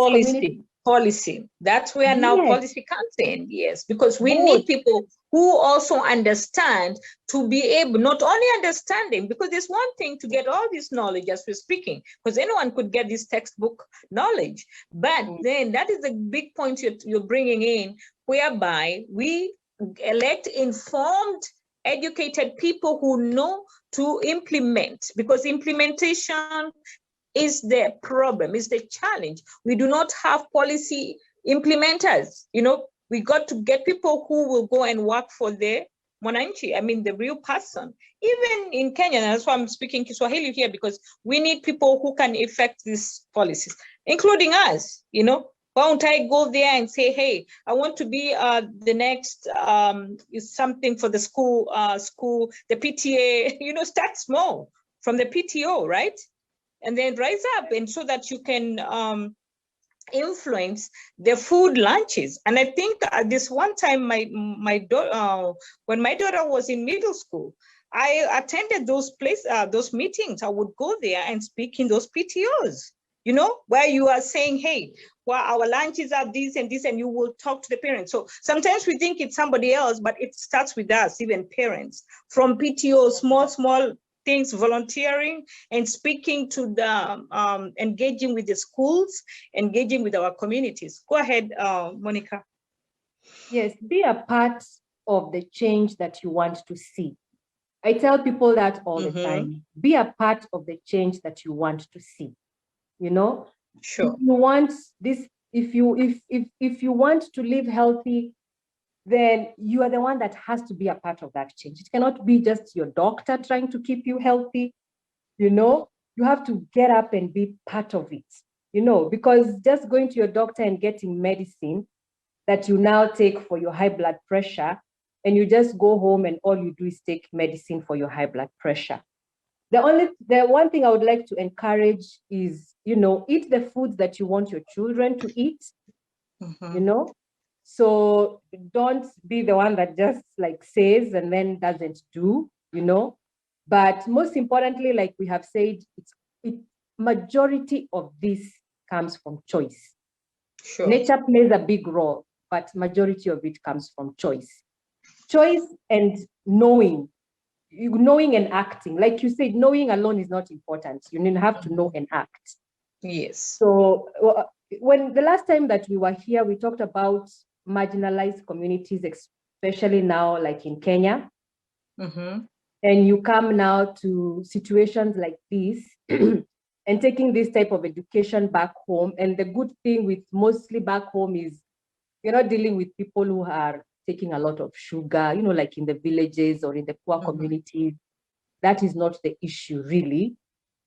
policy. That's where now Yes. policy comes in. Yes, because we Both. need people who also understand, to be able, not only understanding, because there's one thing to get all this knowledge as we're speaking, because anyone could get this textbook knowledge, but then that is the big point you're bringing in, whereby we elect informed, educated people who know to implement, because implementation is the problem, is the challenge. We do not have policy implementers. You know, we got to get people who will go and work for the mwananchi, I mean, the real person. Even in Kenya, and that's why I'm speaking Kiswahili here, because we need people who can effect these policies, including us. You know, why don't I go there and say, hey, I want to be the next is something for the school, the PTA, you know, start small from the PTO, right? And then rise up, and so that you can influence the food lunches. And I think this one time, my daughter, when my daughter was in middle school, I attended those meetings. I would go there and speak in those PTOs, you know, where you are saying, hey, well, our lunches are this and this, and you will talk to the parents. So sometimes we think it's somebody else, but it starts with us, even parents, from PTO, small things, volunteering and speaking to the, engaging with the schools, engaging with our communities. Go ahead, Monica. Yes, be a part of the change that you want to see. I tell people that all the time. Be a part of the change that you want to see. You know, sure. If you want this, if you want to live healthy, then you are the one that has to be a part of that change. It cannot be just your doctor trying to keep you healthy. You know, you have to get up and be part of it, you know, because just going to your doctor and getting medicine that you now take for your high blood pressure, and you just go home and all you do is take medicine for your high blood pressure. The one thing I would like to encourage is, you know, eat the foods that you want your children to eat, you know. So don't be the one that just like says and then doesn't do, you know. But most importantly, like we have said, majority of this comes from choice. Sure. Nature plays a big role, but majority of it comes from choice. Choice and knowing and acting. Like you said, knowing alone is not important. You have to know and act. Yes. So when the last time that we were here, we talked about marginalized communities, especially now, like in Kenya. And you come now to situations like this and taking this type of education back home. And the good thing with mostly back home is you're not dealing with people who are taking a lot of sugar, you know, like in the villages or in the poor communities. That is not the issue, really.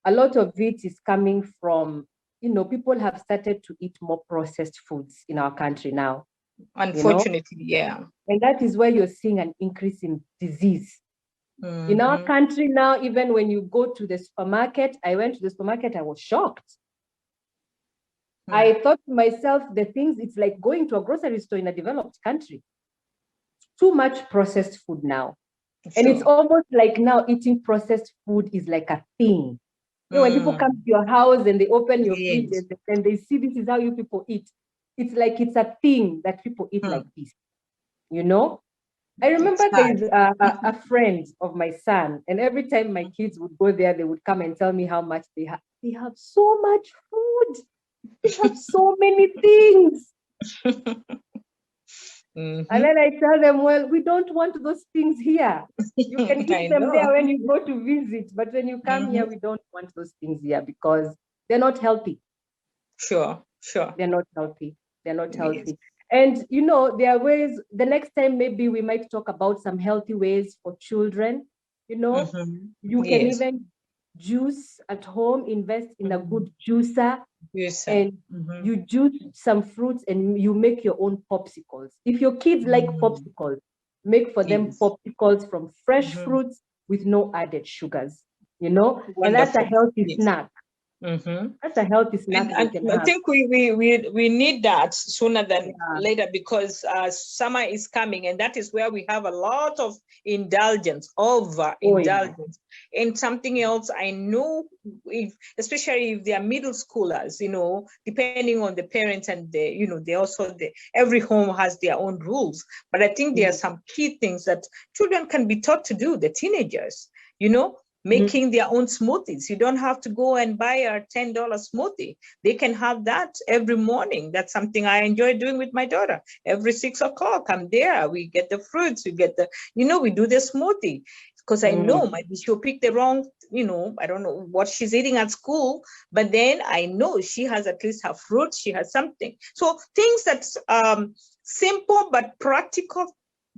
A lot of it is coming from, you know, people have started to eat more processed foods in our country now. Unfortunately, you know? Yeah. And that is where you're seeing an increase in disease. In our country now, even when you go to the supermarket, I went to the supermarket, I was shocked. I thought to myself, it's like going to a grocery store in a developed country. Too much processed food now. Sure. And it's almost like now eating processed food is like a thing. You know, when people come to your house and they open your fridge and they see this is how you people eat, it's like it's a thing that people eat like this, you know? I remember there's a friend of my son, and every time my kids would go there, they would come and tell me how much they have. They have so much food. They have so many things. And then I tell them, well, we don't want those things here. You can eat them there when you go to visit, but when you come here, we don't want those things here because they're not healthy. Sure. They're not healthy. Yes. And, you know, there are ways, the next time maybe we might talk about some healthy ways for children, you know. You can even juice at home, invest in a good juicer. And you juice some fruits and you make your own popsicles. If your kids like popsicles, make for them popsicles from fresh fruits with no added sugars, you know. Wonderful. And that's a healthy snack. That's a healthy snack And you can I have. think we need that sooner than later, because summer is coming, and that is where we have a lot of indulgence, overindulgence. And something else I know, especially if they are middle schoolers, depending on the parents and they also, every home has their own rules. But I think there are some key things that children can be taught to do, the teenagers, making their own smoothies. You don't have to go and buy a $10 smoothie. They can have that every morning. That's something I enjoy doing with my daughter. Every 6 o'clock, I'm there. We get the fruits, we get we do the smoothie. Because I know maybe she'll pick the wrong, I don't know what she's eating at school, but then I know she has at least her fruit, she has something. So things that's simple but practical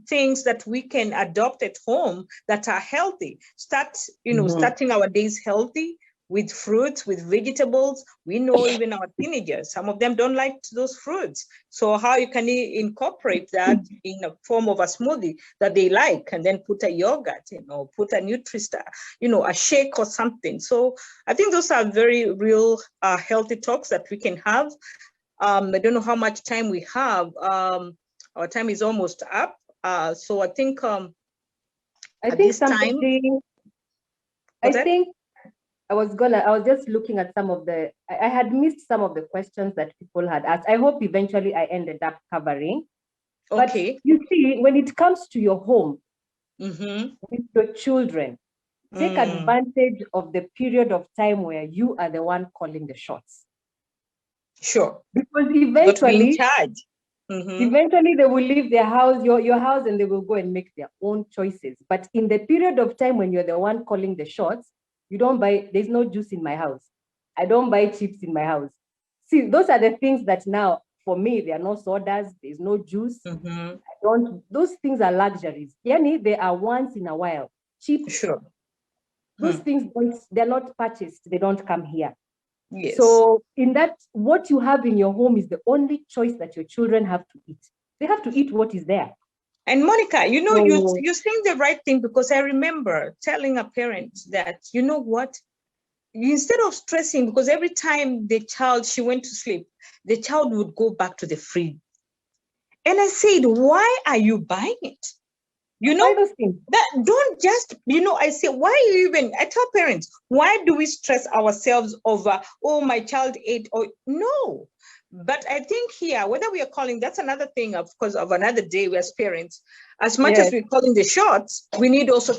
things that we can adopt at home that are healthy. Starting our days healthy with fruits, with vegetables. We know even our teenagers, some of them don't like those fruits. So how you can incorporate that in a form of a smoothie that they like, and then put a yogurt, put a Nutri-Star, a shake or something. So I think those are very real healthy talks that we can have. I don't know how much time we have. Our time is almost up. So I think I was just looking at some of I had missed some of the questions that people had asked. I hope eventually I ended up covering. Okay. But you see, when it comes to your home, with your children, take advantage of the period of time where you are the one calling the shots. Sure. Because eventually, in charge. Eventually they will leave their house, your house, and they will go and make their own choices. But in the period of time when you're the one calling the shots, you don't buy, there's no juice in my house. I don't buy chips in my house. See, those are the things that now, for me, there are no sodas, there's no juice. Those things are luxuries. Yani, they are once in a while. Chips. Sure. Those things, they're not purchased. They don't come here. Yes. So in that, what you have in your home is the only choice that your children have to eat. They have to eat what is there. And Monica, you're saying the right thing, because I remember telling a parent that, what, instead of stressing, because every time she went to sleep, the child would go back to the fridge. And I said, why are you buying it? That don't just, I say, I tell parents, why do we stress ourselves over, my child ate, or no. But I think here, whether we are calling, that's another thing, of course, of another day, we as parents, as much as we're calling the shots, we need also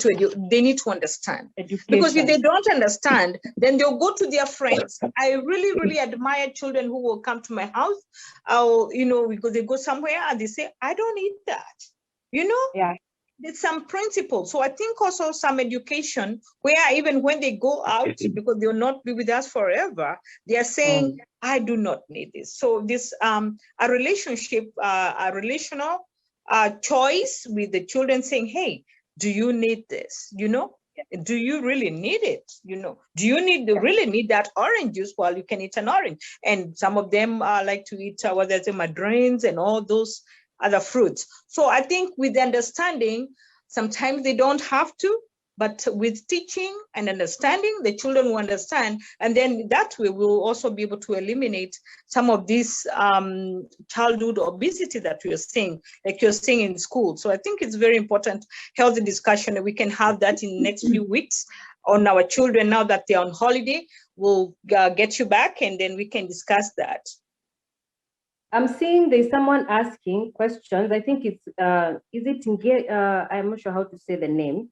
they need to understand. Education. Because if they don't understand, then they'll go to their friends. I really, really admire children who will come to my house, because they go somewhere and they say, I don't eat that, Yeah. There's some principles. So I think also some education where even when they go out, because they'll not be with us forever, they are saying, I do not need this. So this a relationship, a relational choice with the children saying, hey, do you need this? Do you really need it? Do you really need that orange juice while you can eat an orange? And some of them like to eat whether it's mandarins and all those other fruits. So I think with the understanding, sometimes they don't have to, but with teaching and understanding, the children will understand. And then that way we'll also be able to eliminate some of this childhood obesity that we are seeing, like you're seeing in school. So I think it's very important, healthy discussion, and we can have that in the next few weeks on our children now that they're on holiday. We'll get you back and then we can discuss that. I'm seeing there's someone asking questions. I think it's, I'm not sure how to say the name.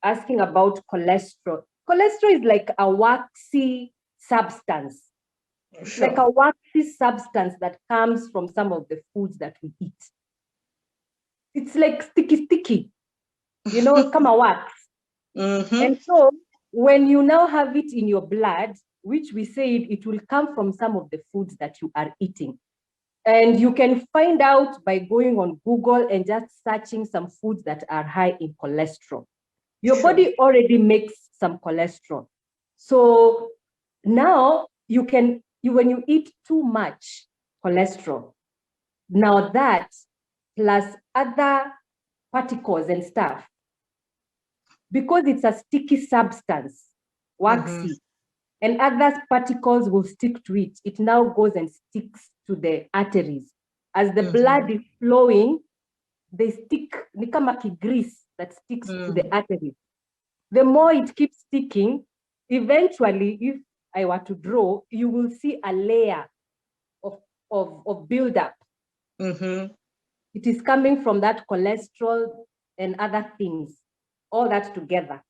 Asking about cholesterol. Cholesterol is like a waxy substance. Sure. Like a waxy substance that comes from some of the foods that we eat. It's like sticky, come a wax. And so when you now have it in your blood, which we said it will come from some of the foods that you are eating. And you can find out by going on Google and just searching some foods that are high in cholesterol. Your body already makes some cholesterol. So now when you eat too much cholesterol, now that plus other particles and stuff, because it's a sticky substance, waxy, and other particles will stick to it. It now goes and sticks to the arteries. As the blood is flowing, they stick, ni kama grease that sticks to the arteries. The more it keeps sticking, eventually, if I were to draw, you will see a layer of buildup. It is coming from that cholesterol and other things, all that together.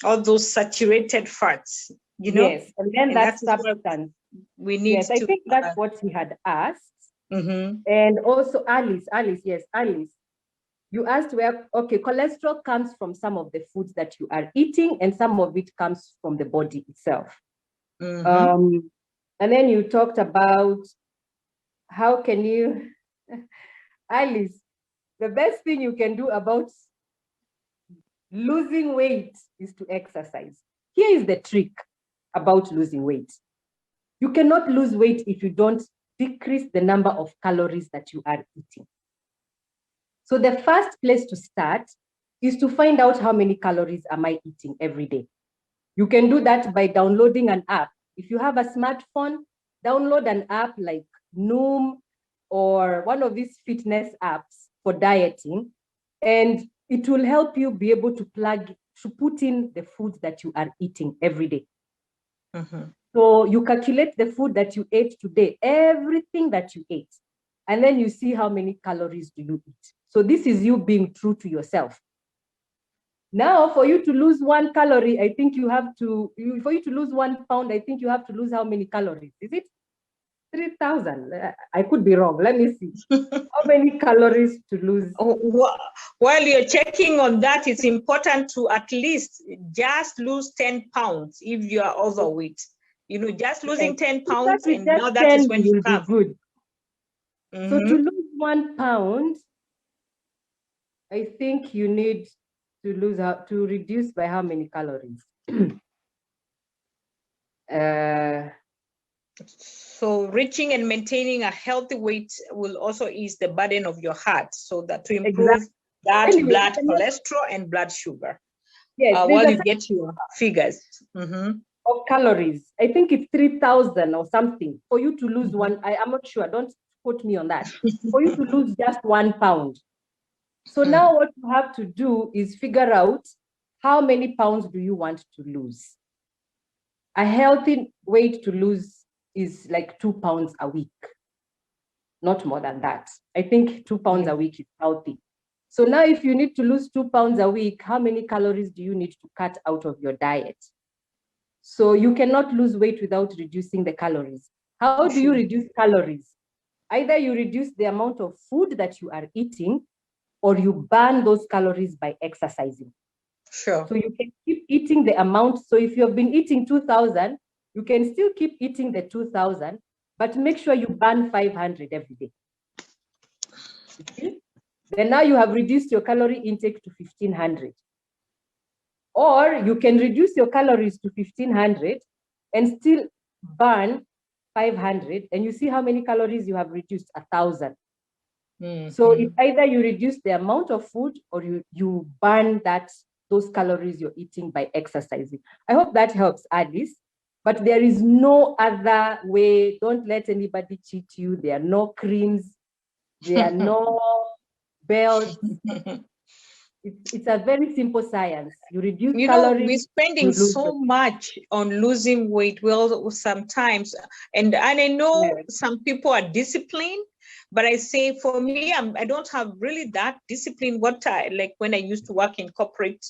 All those saturated fats, you know? Yes, and then that substance. We need yes, to, I think that's what he had asked. And also Alice, yes, Alice. You asked where, okay, cholesterol comes from some of the foods that you are eating, and some of it comes from the body itself. And then you talked about how can you, Alice, the best thing you can do about losing weight is to exercise. Here is the trick about losing weight. You cannot lose weight if you don't decrease the number of calories that you are eating. So the first place to start is to find out how many calories am I eating every day. You can do that by downloading an app. If you have a smartphone, download an app like Noom or one of these fitness apps for dieting, and it will help you be able to put in the foods that you are eating every day. So you calculate the food that you ate today, everything that you ate, and then you see how many calories do you eat. So this is you being true to yourself. Now, for you to lose 1 calorie, I think you have to, for you to lose 1 pound, I think you have to lose how many calories? Is it 3,000? I could be wrong. Let me see. How many calories to lose? While you're checking on that, it's important to at least just lose 10 pounds if you are overweight. You know, just losing 10 pounds, and now that is when you come. Good. So to lose 1 pound, I think you need to reduce by how many calories? So reaching and maintaining a healthy weight will also ease the burden of your heart, so that to improve that blood cholesterol and blood sugar. Yes, while you get your figures. Of calories. I think it's 3,000 or something for you to lose 1. I'm not sure. Don't quote me on that. For you to lose just 1 pound. So now what you have to do is figure out how many pounds do you want to lose. A healthy weight to lose is like 2 pounds a week, not more than that. I think 2 pounds a week is healthy. So now if you need to lose 2 pounds a week, how many calories do you need to cut out of your diet? So you cannot lose weight without reducing the calories. How do you reduce calories? Either you reduce the amount of food that you are eating, or you burn those calories by exercising. Sure. So you can keep eating the amount. So if you've been eating 2,000, you can still keep eating the 2,000, but make sure you burn 500 every day. Okay? Then now you have reduced your calorie intake to 1,500. Or you can reduce your calories to 1,500 and still burn 500, and you see how many calories you have reduced, 1,000. So it's either you reduce the amount of food, or you burn those calories you're eating by exercising. I hope that helps, Alice. But there is no other way. Don't let anybody cheat you. There are no creams. There are no belts. It's a very simple science. You reduce calories. We're spending so much on losing weight. Well, sometimes, and I know some people are disciplined, but I say for me, I don't have really that discipline. Like when I used to work in corporate,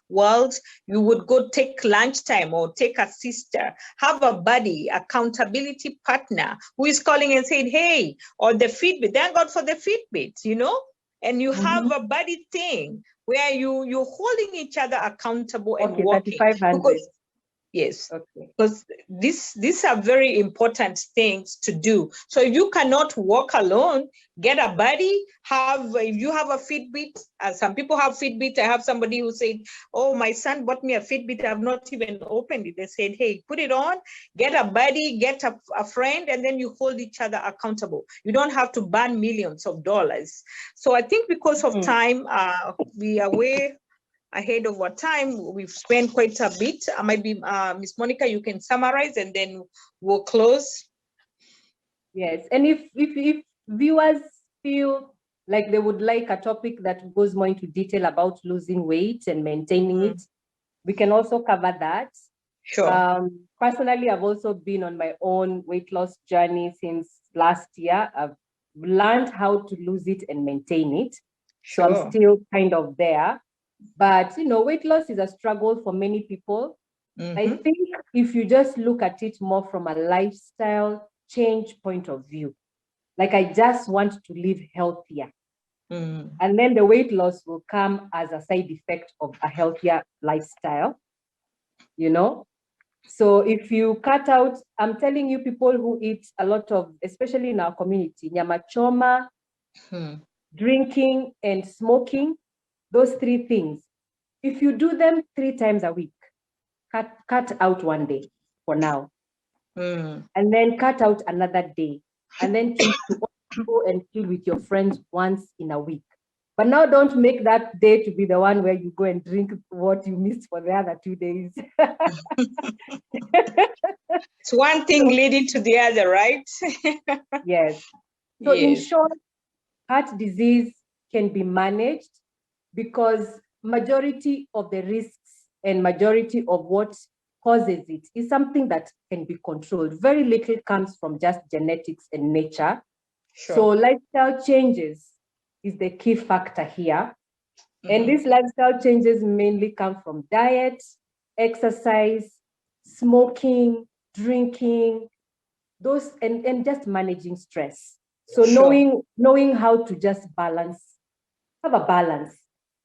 world, you would go take lunchtime or take a sister, have a buddy, accountability partner who is calling and saying, hey, or the Fitbit. Thank God for the Fitbit, and you have a buddy thing where you're holding each other accountable and working. 3,500. Yes, because these are very important things to do. So you cannot walk alone. Get a buddy. If you have a Fitbit, some people have Fitbit. I have somebody who said, "Oh, my son bought me a Fitbit. I've not even opened it." They said, "Hey, put it on. Get a buddy. Get a friend, and then you hold each other accountable. You don't have to burn millions of dollars." So I think because of time, we are way ahead of our time. We've spent quite a bit. Might be Miss Monica, you can summarize and then we'll close. Yes, and if viewers feel like they would like a topic that goes more into detail about losing weight and maintaining it, we can also cover that. Sure. Personally, I've also been on my own weight loss journey since last year. I've learned how to lose it and maintain it. So I'm still kind of there. But, you know, weight loss is a struggle for many people. I think if you just look at it more from a lifestyle change point of view, like I just want to live healthier. And then the weight loss will come as a side effect of a healthier lifestyle, you know? So if you cut out, I'm telling you, people who eat a lot of, especially in our community, nyama choma, drinking and smoking, those three things, if you do them 3 times a week, cut out one day for now, and then cut out another day, and then choose to go and chill with your friends once in a week. But now don't make that day to be the one where you go and drink what you missed for the other 2 days. It's one thing leading to the other, right? Yes. So in short, heart disease can be managed because majority of the risks and majority of what causes it is something that can be controlled. Very little comes from just genetics and nature. So lifestyle changes is the key factor here. And these lifestyle changes mainly come from diet, exercise, smoking, drinking, those, and just managing stress. So knowing how to just have a balance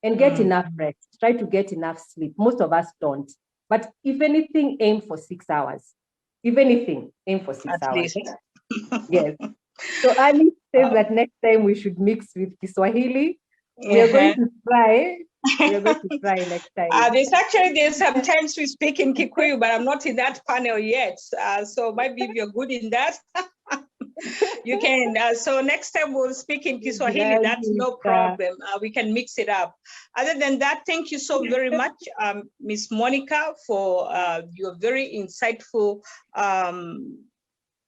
and get enough rest. Try to get enough sleep. Most of us don't. But if anything, aim for 6 hours. If anything, aim for 6 hours. Yes. So Annie says that next time we should mix with Kiswahili. We are going to try. We are going to try next time. There's sometimes we speak in Kikuyu, but I'm not in that panel yet. So maybe if you're good in that, you can. So next time we'll speak in Kiswahili. That's no problem. We can mix it up. Other than that, thank you so very much, Miss Monica, for your very insightful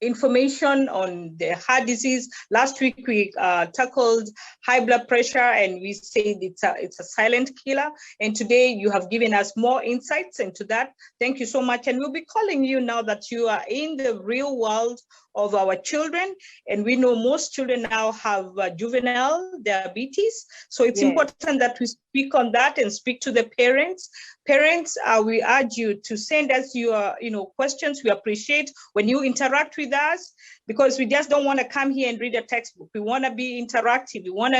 information on the heart disease. Last week we tackled high blood pressure and we said it's a silent killer, and today you have given us more insights into that. Thank you so much, and we'll be calling you now that you are in the real world of our children, and we know most children now have juvenile diabetes, so it's important that we speak on that and speak to the parents. Parents, we urge you to send us your questions. We appreciate when you interact with us, because we just don't want to come here and read a textbook. We want to be interactive. We want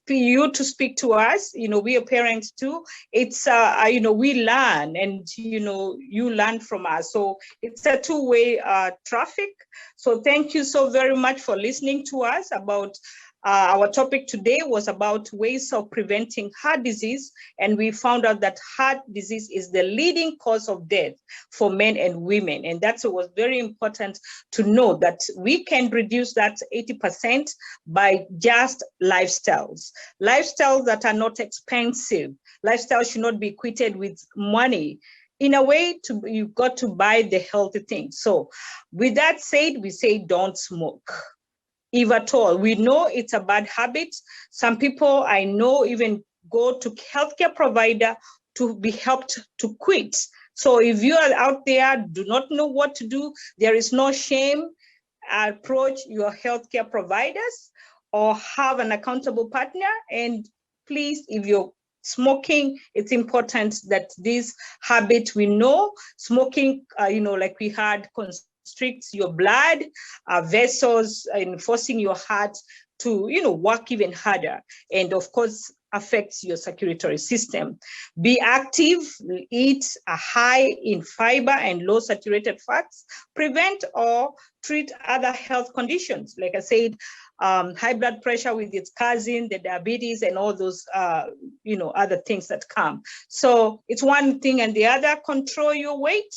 you to speak to us. We are parents too. It's we learn, and you learn from us. So it's a two-way traffic. So thank you so very much for listening to us. About our topic today was about ways of preventing heart disease, and we found out that heart disease is the leading cause of death for men and women, and that was very important to know that we can reduce that 80% by just lifestyles that are not expensive. Lifestyles should not be equated with money. In a way, you've got to buy the healthy things. So with that said, we say don't smoke. If at all. We know it's a bad habit. Some people I know even go to healthcare provider to be helped to quit. So if you are out there, do not know what to do, there is no shame. Approach your healthcare providers or have an accountable partner. And please, if you're smoking, it's important that this habit, we know smoking, like we had, constricts your blood vessels and forcing your heart to work even harder, and of course affects your circulatory system. Be active, eat a high in fiber and low saturated fats, prevent or treat other health conditions, like I said, high blood pressure with its cousin, the diabetes, and all those other things that come. So it's one thing and the other. Control your weight.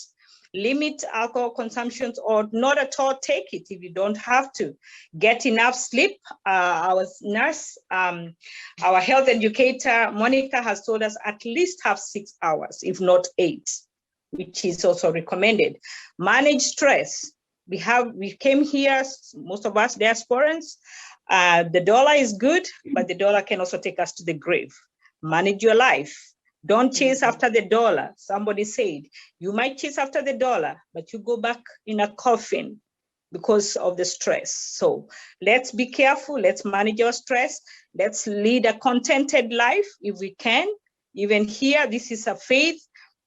limit alcohol consumptions or not at all take it if you don't have to. Get enough sleep. Our nurse, our health educator, Monica, has told us at least have 6 hours, if not 8, which is also recommended. Manage stress. We came here, most of us diasporans. The dollar is good, but the dollar can also take us to the grave. Manage your life. Don't chase after the dollar. Somebody said, you might chase after the dollar, but you go back in a coffin because of the stress. So let's be careful. Let's manage our stress. Let's lead a contented life if we can. Even here, this is a faith.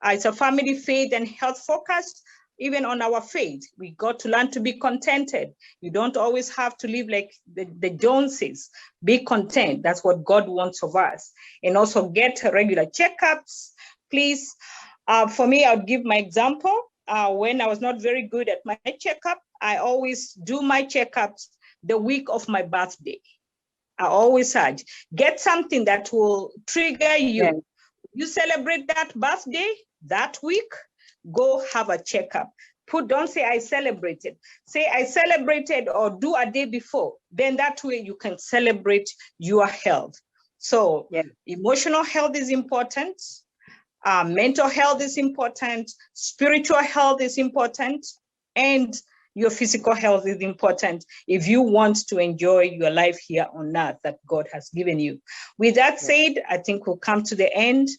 It's a family faith and health focus. Even on our faith, we got to learn to be contented. You don't always have to live like the Joneses. Be content. That's what God wants of us. And also get regular checkups, please. For me, I would give my example. When I was not very good at my checkup, I always do my checkups the week of my birthday. I always urge, get something that will trigger you. Yeah. You celebrate that birthday that week, go have a checkup. Don't say I celebrated. Say I celebrated or do a day before. Then that way you can celebrate your health. So yeah. Emotional health is important. Mental health is important. Spiritual health is important. And your physical health is important if you want to enjoy your life here on earth that God has given you. With that said, I think we'll come to the end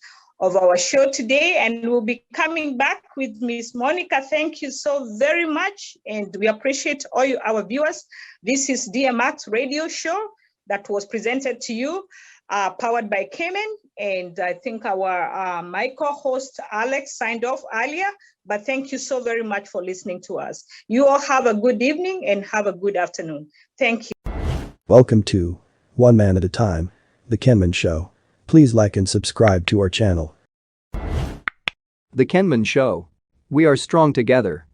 of our show today, and we'll be coming back with Miss Monica. Thank you so very much, and we appreciate all our viewers. This is DMX Radio Show that was presented to you, powered by Kemen, and I think our my co-host Alex signed off earlier, but thank you so very much for listening to us. You all have a good evening and have a good afternoon. Thank you. Welcome to One Man at a Time, The Kemen Show. Please like and subscribe to our channel. The Kemen Show. We are strong together.